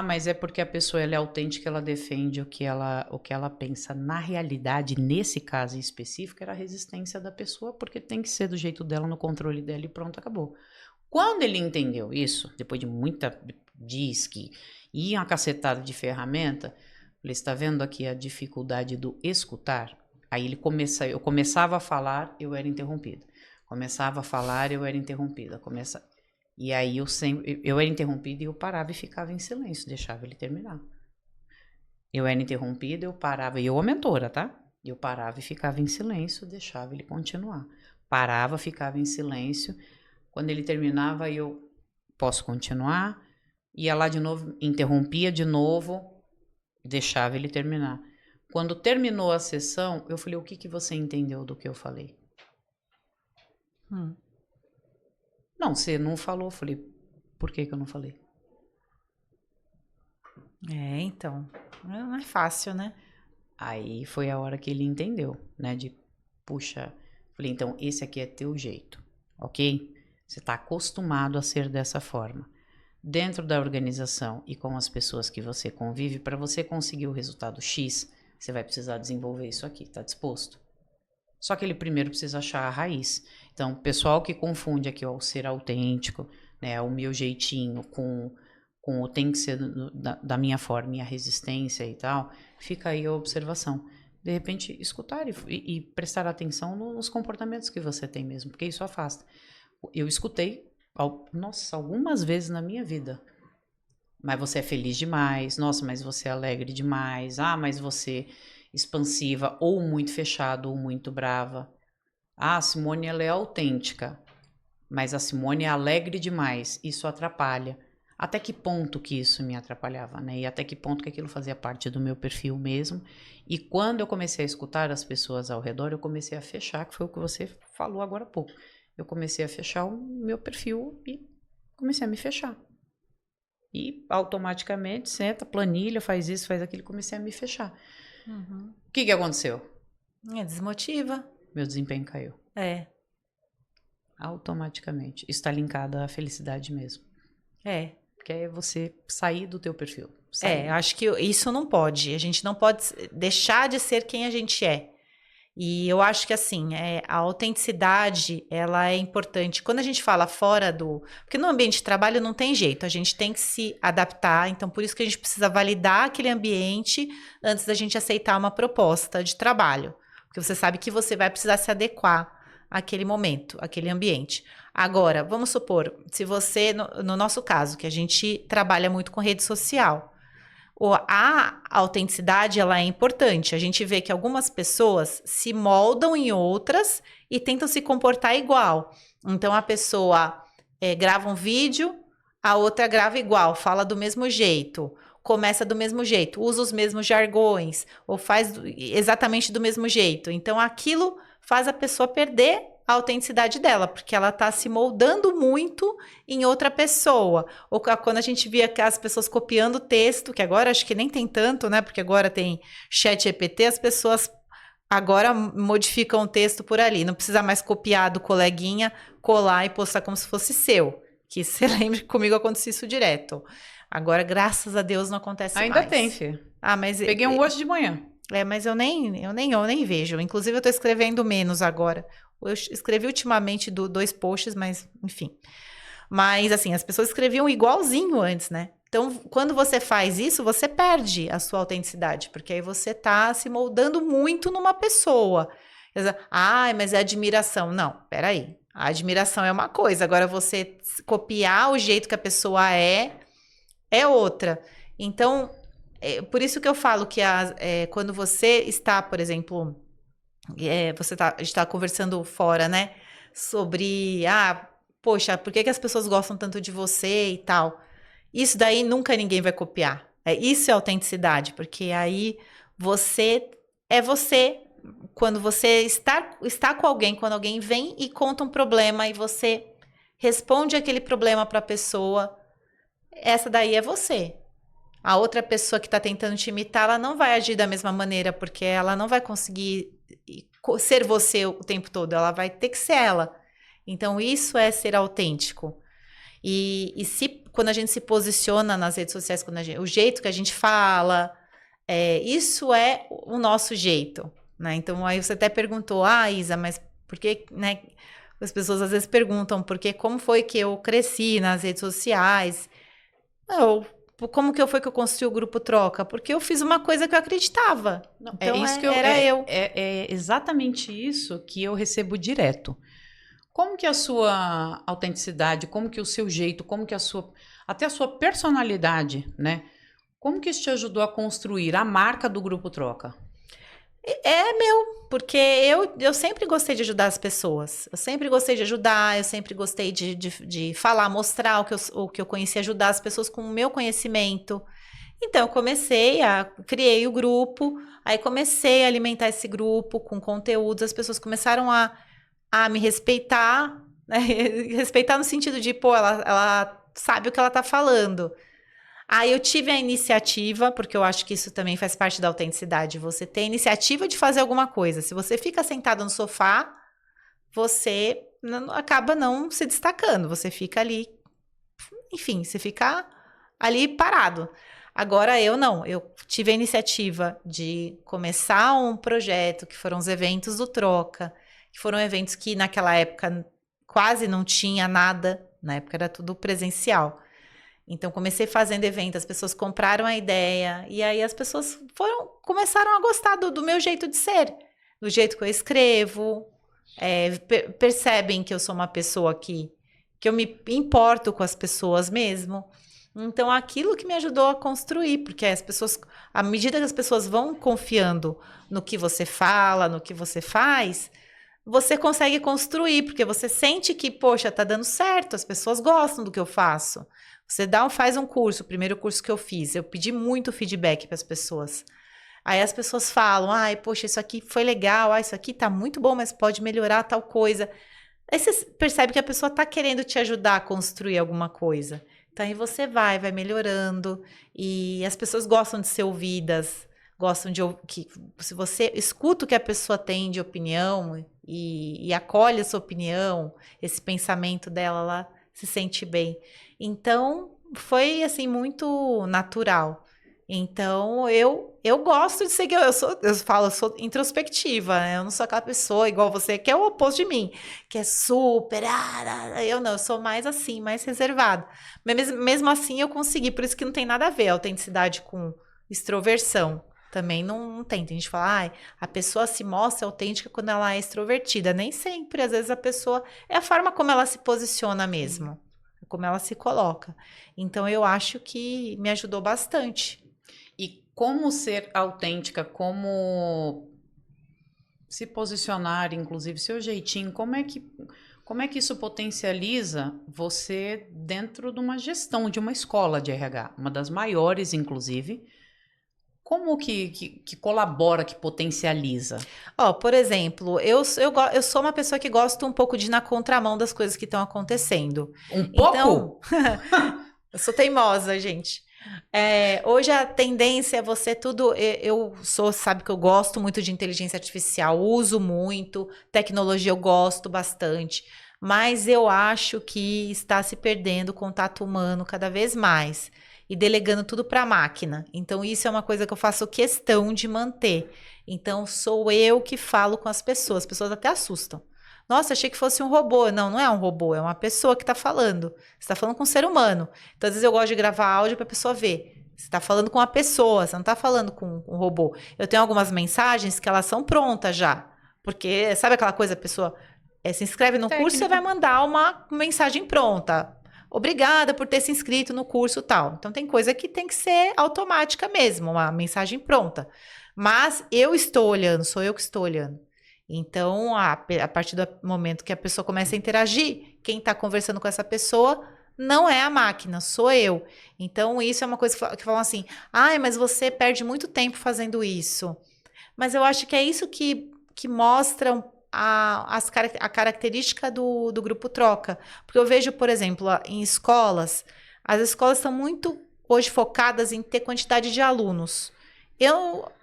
mas é porque a pessoa ela é autêntica, ela defende o que ela pensa. Na realidade, nesse caso em específico, era a resistência da pessoa, porque tem que ser do jeito dela, no controle dela e pronto, acabou. Quando ele entendeu isso, depois de muita disque e uma cacetada de ferramenta, ele está vendo aqui a dificuldade do escutar? Aí eu começava a falar, eu era interrompida. Começava a falar, eu era interrompida. E aí eu era interrompida e eu parava e ficava em silêncio, deixava ele terminar. Eu era interrompida, eu parava, e eu a mentora, tá? Eu parava e ficava em silêncio, deixava ele continuar. Parava, ficava em silêncio. Quando ele terminava, eu posso continuar? Ia lá de novo, interrompia de novo, deixava ele terminar. Quando terminou a sessão, eu falei, o que você entendeu do que eu falei? Não, você não falou. Eu falei, por que eu não falei? Então, não é fácil, né? Aí foi a hora que ele entendeu, né? Puxa, falei, então esse aqui é teu jeito, ok? Você tá acostumado a ser dessa forma. Dentro da organização e com as pessoas que você convive, para você conseguir o resultado X, você vai precisar desenvolver isso aqui, tá disposto? Só que ele primeiro precisa achar a raiz. Então, pessoal que confunde aqui, ó, o ser autêntico, né, o meu jeitinho com o tem que ser da minha forma e a resistência e tal, fica aí a observação. De repente, escutar e prestar atenção nos comportamentos que você tem mesmo, porque isso afasta. Eu escutei, nossa, algumas vezes na minha vida. Mas você é feliz demais, nossa, mas você é alegre demais, mas você expansiva, ou muito fechado, ou muito brava. A Simone, ela é autêntica, mas a Simone é alegre demais, isso atrapalha. Até que ponto que isso me atrapalhava, né? E até que ponto que aquilo fazia parte do meu perfil mesmo. E quando eu comecei a escutar as pessoas ao redor, eu comecei a fechar, que foi o que você falou agora há pouco. Eu comecei a fechar o meu perfil e comecei a me fechar. E automaticamente, senta, planilha, faz isso, faz aquilo, comecei a me fechar. O que aconteceu? Desmotiva. Meu desempenho caiu. Automaticamente. Isso está linkado à felicidade mesmo. Que é você sair do teu perfil. Acho que isso não pode. A gente não pode deixar de ser quem a gente é. E eu acho que, assim, a autenticidade, ela é importante. Quando a gente fala fora do... Porque no ambiente de trabalho não tem jeito, a gente tem que se adaptar. Então, por isso que a gente precisa validar aquele ambiente antes da gente aceitar uma proposta de trabalho. Porque você sabe que você vai precisar se adequar àquele momento, àquele ambiente. Agora, vamos supor, se você, no nosso caso, que a gente trabalha muito com rede social, a autenticidade, ela é importante. A gente vê que algumas pessoas se moldam em outras e tentam se comportar igual. Então, a pessoa grava um vídeo, a outra grava igual, fala do mesmo jeito, começa do mesmo jeito, usa os mesmos jargões, ou faz exatamente do mesmo jeito. Então, aquilo faz a pessoa perder a autenticidade dela, porque ela está se moldando muito em outra pessoa. Ou quando a gente via as pessoas copiando texto, que agora acho que nem tem tanto, né? Porque agora tem ChatGPT, as pessoas agora modificam o texto por ali. Não precisa mais copiar do coleguinha, colar e postar como se fosse seu. Que você lembra que comigo acontecia isso direto. Agora, graças a Deus, não acontece mais. Ainda tem, filho. Mas peguei um hoje de manhã. Mas eu nem vejo. Inclusive, eu tô escrevendo menos agora. Eu escrevi ultimamente 2 posts, mas enfim. Mas assim, as pessoas escreviam igualzinho antes, né? Então, quando você faz isso, você perde a sua autenticidade, porque aí você tá se moldando muito numa pessoa. Mas é admiração. Não, peraí. A admiração é uma coisa, agora você copiar o jeito que a pessoa é outra. Então, por isso que eu falo que quando você está, por exemplo... a gente tá conversando fora, né? Sobre, poxa, por que as pessoas gostam tanto de você e tal? Isso daí nunca ninguém vai copiar. Isso é autenticidade, porque aí você é você. Quando você está com alguém, quando alguém vem e conta um problema e você responde aquele problema para a pessoa, essa daí é você. A outra pessoa que está tentando te imitar, ela não vai agir da mesma maneira, porque ela não vai conseguir ser você o tempo todo, ela vai ter que ser ela. Então, isso é ser autêntico. E quando a gente se posiciona nas redes sociais, o jeito que a gente fala, isso é o nosso jeito, né? Então, aí você até perguntou, Isa, mas por que, né? As pessoas às vezes perguntam, como foi que eu cresci nas redes sociais? Como que foi que eu construí o Grupo Troca? Porque eu fiz uma coisa que eu acreditava. Não, então, é exatamente isso que eu recebo direto. como que a sua autenticidade, como que o seu jeito, como que até a sua personalidade, né? Como que isso te ajudou a construir a marca do Grupo Troca? É meu, porque eu sempre gostei de ajudar as pessoas. Eu sempre gostei de ajudar, eu sempre gostei de falar, mostrar o que eu conhecia, ajudar as pessoas com o meu conhecimento. Então, criei o grupo, aí comecei a alimentar esse grupo com conteúdos, as pessoas começaram a me respeitar, né? Respeitar no sentido de, pô, ela sabe o que ela tá falando. Aí eu tive a iniciativa, porque eu acho que isso também faz parte da autenticidade. Você tem a iniciativa de fazer alguma coisa. Se você fica sentado no sofá, você acaba não se destacando. Você fica ali, enfim, você fica ali parado. Agora eu não. Eu tive a iniciativa de começar um projeto que foram os eventos do Troca, que foram eventos que naquela época quase não tinha nada. Na época era tudo presencial. Então, comecei fazendo evento, as pessoas compraram a ideia, e aí as pessoas começaram a gostar do meu jeito de ser, do jeito que eu escrevo, percebem que eu sou uma pessoa que eu me importo com as pessoas mesmo. Então, aquilo que me ajudou a construir, porque as pessoas, à medida que as pessoas vão confiando no que você fala, no que você faz, você consegue construir, porque você sente que, poxa, tá dando certo, as pessoas gostam do que eu faço. Você faz um curso, o primeiro curso que eu fiz, eu pedi muito feedback para as pessoas. Aí as pessoas falam, ai, poxa, isso aqui foi legal, isso aqui tá muito bom, mas pode melhorar tal coisa. Aí você percebe que a pessoa tá querendo te ajudar a construir alguma coisa. Então aí você vai melhorando, e as pessoas gostam de ser ouvidas, gostam que se você escuta o que a pessoa tem de opinião e acolhe a sua opinião, esse pensamento dela, ela se sente bem. Então, foi assim muito natural. Então, eu gosto de seguir, eu sou introspectiva, né? Eu não sou aquela pessoa igual você, que é o oposto de mim, que é super, eu não, eu sou mais assim, mais reservada. Mas mesmo assim eu consegui, por isso que não tem nada a ver a autenticidade com extroversão. Também não tem. Tem gente que fala, a pessoa se mostra autêntica quando ela é extrovertida. Nem sempre, às vezes a pessoa, é a forma como ela se posiciona mesmo, como ela se coloca. Então, eu acho que me ajudou bastante. E como ser autêntica, como se posicionar, inclusive seu jeitinho, como é que isso potencializa você dentro de uma gestão de uma escola de RH, uma das maiores, inclusive? Como que colabora, que potencializa? Por exemplo, eu sou uma pessoa que gosta um pouco de ir na contramão das coisas que estão acontecendo. Um pouco? Então, eu sou teimosa, gente. Hoje a tendência é você tudo. Sabe que eu gosto muito de inteligência artificial, uso muito, tecnologia eu gosto bastante, mas eu acho que está se perdendo o contato humano cada vez mais e delegando tudo para a máquina. Então, isso é uma coisa que eu faço questão de manter. Então, sou eu que falo com as pessoas até assustam. Nossa, achei que fosse um robô. Não, não é um robô, é uma pessoa que está falando. Você está falando com um ser humano. Então, às vezes eu gosto de gravar áudio para a pessoa ver. Você está falando com uma pessoa, você não está falando com um robô. Eu tenho algumas mensagens que elas são prontas já. Porque, sabe aquela coisa, a pessoa se inscreve no curso, você vai mandar uma mensagem pronta. Obrigada por ter se inscrito no curso tal. Então, tem coisa que tem que ser automática mesmo, uma mensagem pronta. Mas eu estou olhando, sou eu que estou olhando. Então, a partir do momento que a pessoa começa a interagir, quem está conversando com essa pessoa não é a máquina, sou eu. Então, isso é uma coisa que falam assim, mas você perde muito tempo fazendo isso. Mas eu acho que é isso que mostra a característica do Grupo Troca. Porque eu vejo, por exemplo, em escolas, as escolas estão muito hoje focadas em ter quantidade de alunos.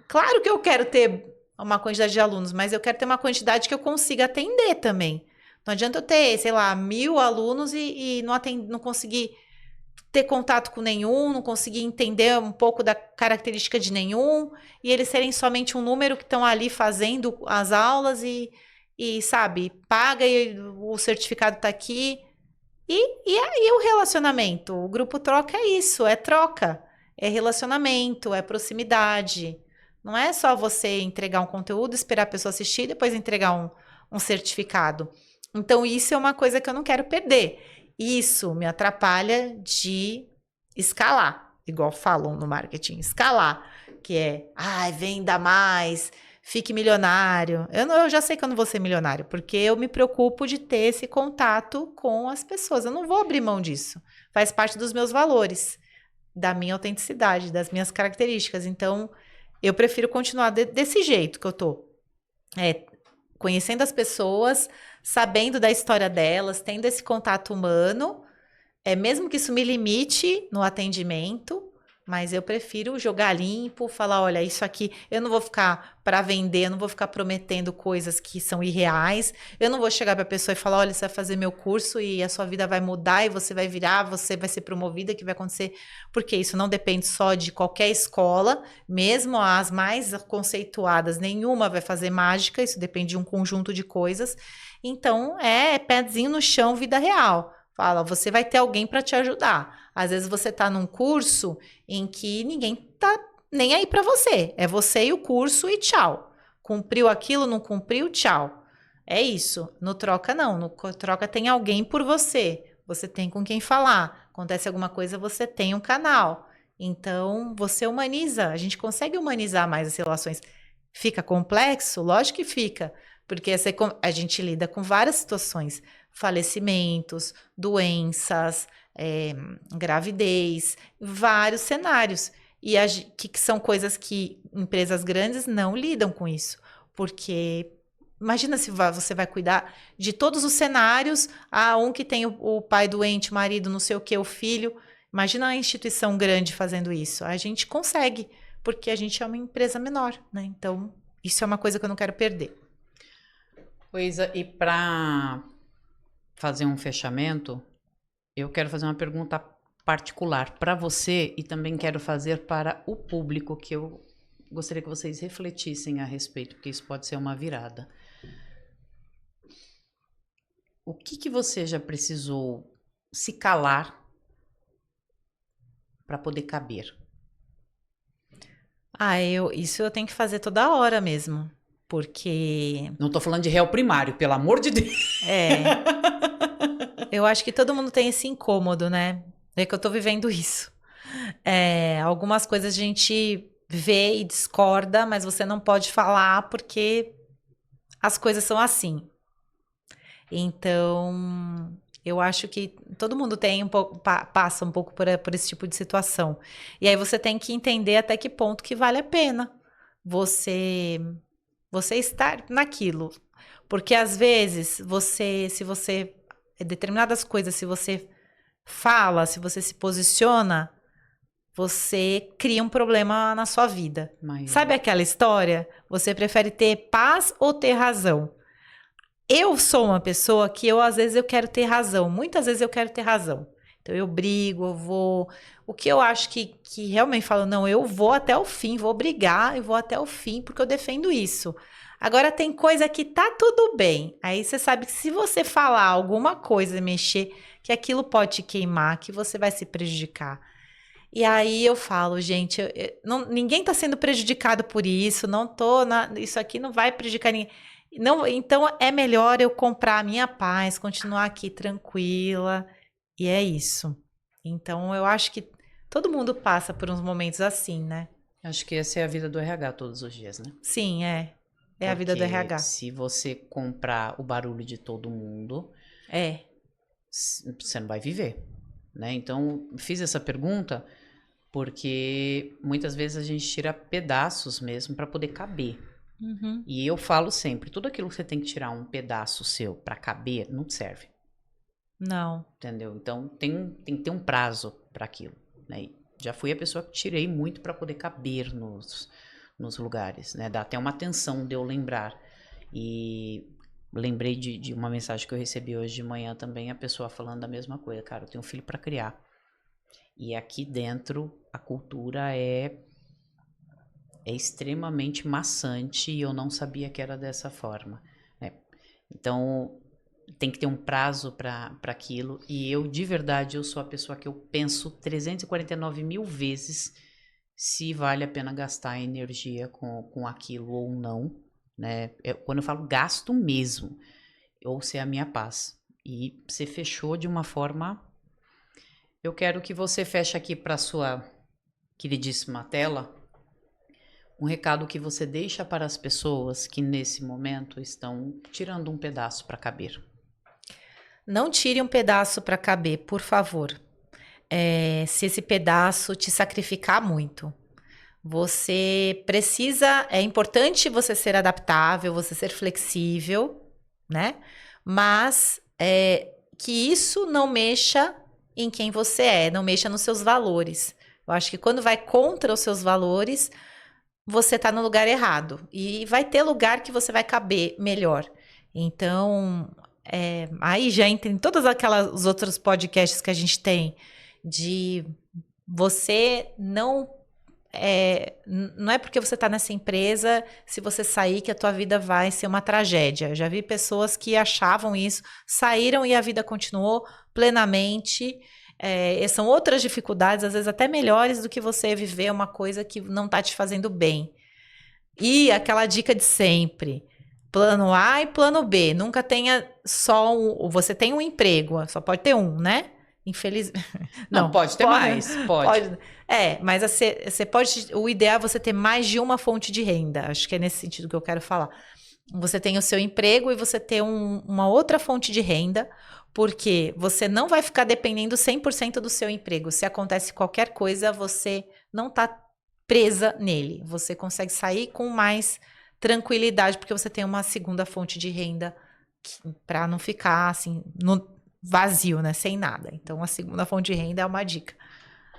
Claro que eu quero ter uma quantidade de alunos, mas eu quero ter uma quantidade que eu consiga atender também. Não adianta eu ter, sei lá, 1.000 alunos e não conseguir ter contato com nenhum, não conseguir entender um pouco da característica de nenhum, e eles serem somente um número que estão ali fazendo as aulas e sabe, paga e o certificado está aqui. E aí o relacionamento? O Grupo Troca é isso, é troca, é relacionamento, é proximidade. Não é só você entregar um conteúdo, esperar a pessoa assistir e depois entregar um certificado. Então, isso é uma coisa que eu não quero perder. Isso me atrapalha de escalar, igual falam no marketing, escalar, que é, ai, venda mais, fique milionário. Eu já sei que eu não vou ser milionário, porque eu me preocupo de ter esse contato com as pessoas. Eu não vou abrir mão disso. Faz parte dos meus valores, da minha autenticidade, das minhas características. Então, eu prefiro continuar desse jeito que eu tô. Conhecendo as pessoas, sabendo da história delas, tendo esse contato humano, mesmo que isso me limite no atendimento, mas eu prefiro jogar limpo, falar, olha, isso aqui, eu não vou ficar para vender, eu não vou ficar prometendo coisas que são irreais, eu não vou chegar para a pessoa e falar, olha, você vai fazer meu curso e a sua vida vai mudar e você vai virar, você vai ser promovida, o que vai acontecer? Porque isso não depende só de qualquer escola, mesmo as mais conceituadas, nenhuma vai fazer mágica, isso depende de um conjunto de coisas. Então, pezinho no chão, vida real. Fala, você vai ter alguém para te ajudar. Às vezes você está num curso em que ninguém tá nem aí para você. É você e o curso e tchau. Cumpriu aquilo, não cumpriu, tchau. É isso. No troca não. No troca tem alguém por você. Você tem com quem falar. Acontece alguma coisa, você tem um canal. Então, você humaniza. A gente consegue humanizar mais as relações. Fica complexo? Lógico que fica. Porque a gente lida com várias situações. Falecimentos, doenças, gravidez, vários cenários. E que são coisas que empresas grandes não lidam com isso. Porque imagina se você vai cuidar de todos os cenários. Um que tem o pai doente, o marido, não sei o que, o filho. Imagina a instituição grande fazendo isso. A gente consegue, porque a gente é uma empresa menor, né? Então, isso é uma coisa que eu não quero perder. Pois, e para fazer um fechamento, eu quero fazer uma pergunta particular para você e também quero fazer para o público, que eu gostaria que vocês refletissem a respeito, porque isso pode ser uma virada. O que você já precisou se calar para poder caber? Isso eu tenho que fazer toda hora mesmo, porque... Não tô falando de réu primário, pelo amor de Deus. Eu acho que todo mundo tem esse incômodo, né? É que eu tô vivendo isso. Algumas coisas a gente vê e discorda, mas você não pode falar porque as coisas são assim. Então, eu acho que todo mundo tem passa um pouco por esse tipo de situação. E aí você tem que entender até que ponto que vale a pena você estar naquilo. Porque às vezes se você determinadas coisas, se você fala, se você se posiciona, você cria um problema na sua vida. Sabe aquela história? Você prefere ter paz ou ter razão? Eu sou uma pessoa que às vezes eu quero ter razão. Muitas vezes eu quero ter razão. Então eu brigo, eu vou... O que eu acho que realmente falo, não, eu vou até o fim, vou brigar, eu vou até o fim, porque eu defendo isso. Agora tem coisa que tá tudo bem. Aí você sabe que se você falar alguma coisa, mexer, que aquilo pode te queimar, que você vai se prejudicar. E aí eu falo, gente, ninguém tá sendo prejudicado por isso, isso aqui não vai prejudicar ninguém. Não, então é melhor eu comprar a minha paz, continuar aqui tranquila, e é isso. Então eu acho que todo mundo passa por uns momentos assim, né? Acho que essa é a vida do RH todos os dias, né? Sim, é. É a vida do RH. Se você comprar o barulho de todo mundo, você não vai viver, né? Então, fiz essa pergunta porque muitas vezes a gente tira pedaços mesmo para poder caber. Uhum. E eu falo sempre, tudo aquilo que você tem que tirar um pedaço seu para caber, não serve. Não. Entendeu? Então, tem que ter um prazo para aquilo, né? Já fui a pessoa que tirei muito para poder caber nos lugares, né? Dá até uma atenção de eu lembrar. E lembrei de uma mensagem que eu recebi hoje de manhã também, a pessoa falando a mesma coisa. Cara, eu tenho um filho para criar. E aqui dentro, a cultura é extremamente maçante e eu não sabia que era dessa forma, né? Então, tem que ter um prazo para aquilo. E eu, de verdade, eu sou a pessoa que eu penso 349 mil vezes se vale a pena gastar energia com aquilo ou não, né? Quando eu falo gasto mesmo, ou ser a minha paz. E você fechou de uma forma... Eu quero que você feche aqui para sua queridíssima tela um recado que você deixa para as pessoas que nesse momento estão tirando um pedaço para caber. Não tire um pedaço para caber, por favor. Se esse pedaço te sacrificar muito. Você precisa, é importante você ser adaptável, você ser flexível, né? Mas que isso não mexa em quem você é, não mexa nos seus valores. Eu acho que quando vai contra os seus valores, você tá no lugar errado. E vai ter lugar que você vai caber melhor. Então, aí já entra em todos os outros podcasts que a gente tem, de você não é porque você está nessa empresa, se você sair, que a tua vida vai ser uma tragédia. Eu já vi pessoas que achavam isso, saíram e a vida continuou plenamente. São outras dificuldades, às vezes até melhores do que você viver uma coisa que não está te fazendo bem. E aquela dica de sempre: plano A e plano B. Nunca tenha só você tem um emprego, só pode ter um, né? Infelizmente. Não, pode ter mais. Pode. Mas você pode. O ideal é você ter mais de uma fonte de renda. Acho que é nesse sentido que eu quero falar. Você tem o seu emprego e você ter uma outra fonte de renda, porque você não vai ficar dependendo 100% do seu emprego. Se acontece qualquer coisa, você não está presa nele. Você consegue sair com mais tranquilidade, porque você tem uma segunda fonte de renda para não ficar assim vazio, né? Sem nada. Então, a segunda fonte de renda é uma dica.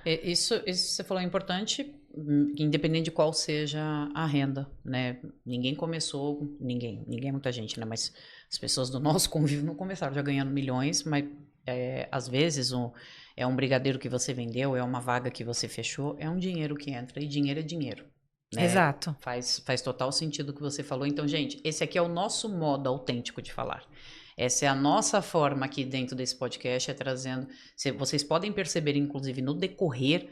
Isso você falou é importante, independente de qual seja a renda, né? Ninguém começou, ninguém é muita gente, né? Mas as pessoas do nosso convívio não começaram já ganhando milhões, mas às vezes é um brigadeiro que você vendeu, é uma vaga que você fechou, é um dinheiro que entra, e dinheiro é dinheiro. Né? Exato. Faz total sentido o que você falou. Então, gente, esse aqui é o nosso modo autêntico de falar. Essa é a nossa forma aqui dentro desse podcast, trazendo... Vocês podem perceber, inclusive, no decorrer,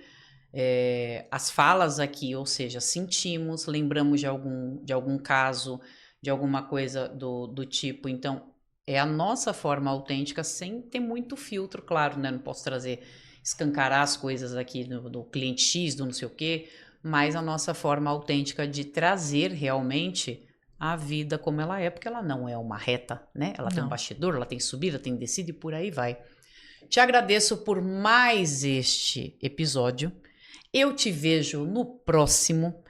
as falas aqui, ou seja, sentimos, lembramos de algum caso, de alguma coisa do tipo. Então, é a nossa forma autêntica, sem ter muito filtro, claro, né? Não posso escancarar as coisas aqui do cliente X, do não sei o quê, mas a nossa forma autêntica de trazer realmente a vida como ela é, porque ela não é uma reta, né? Ela tem um bastidor, ela tem subida, tem descida e por aí vai. Te agradeço por mais este episódio. Eu te vejo no próximo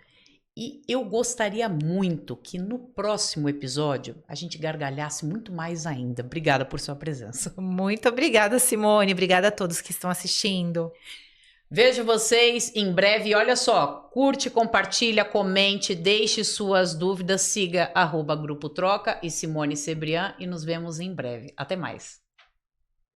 e eu gostaria muito que no próximo episódio a gente gargalhasse muito mais ainda. Obrigada por sua presença. Muito obrigada, Simone. Obrigada a todos que estão assistindo. Vejo vocês em breve. Olha só, curte, compartilha, comente, deixe suas dúvidas, siga @Grupo Troca e Simone Cebrian e nos vemos em breve. Até mais.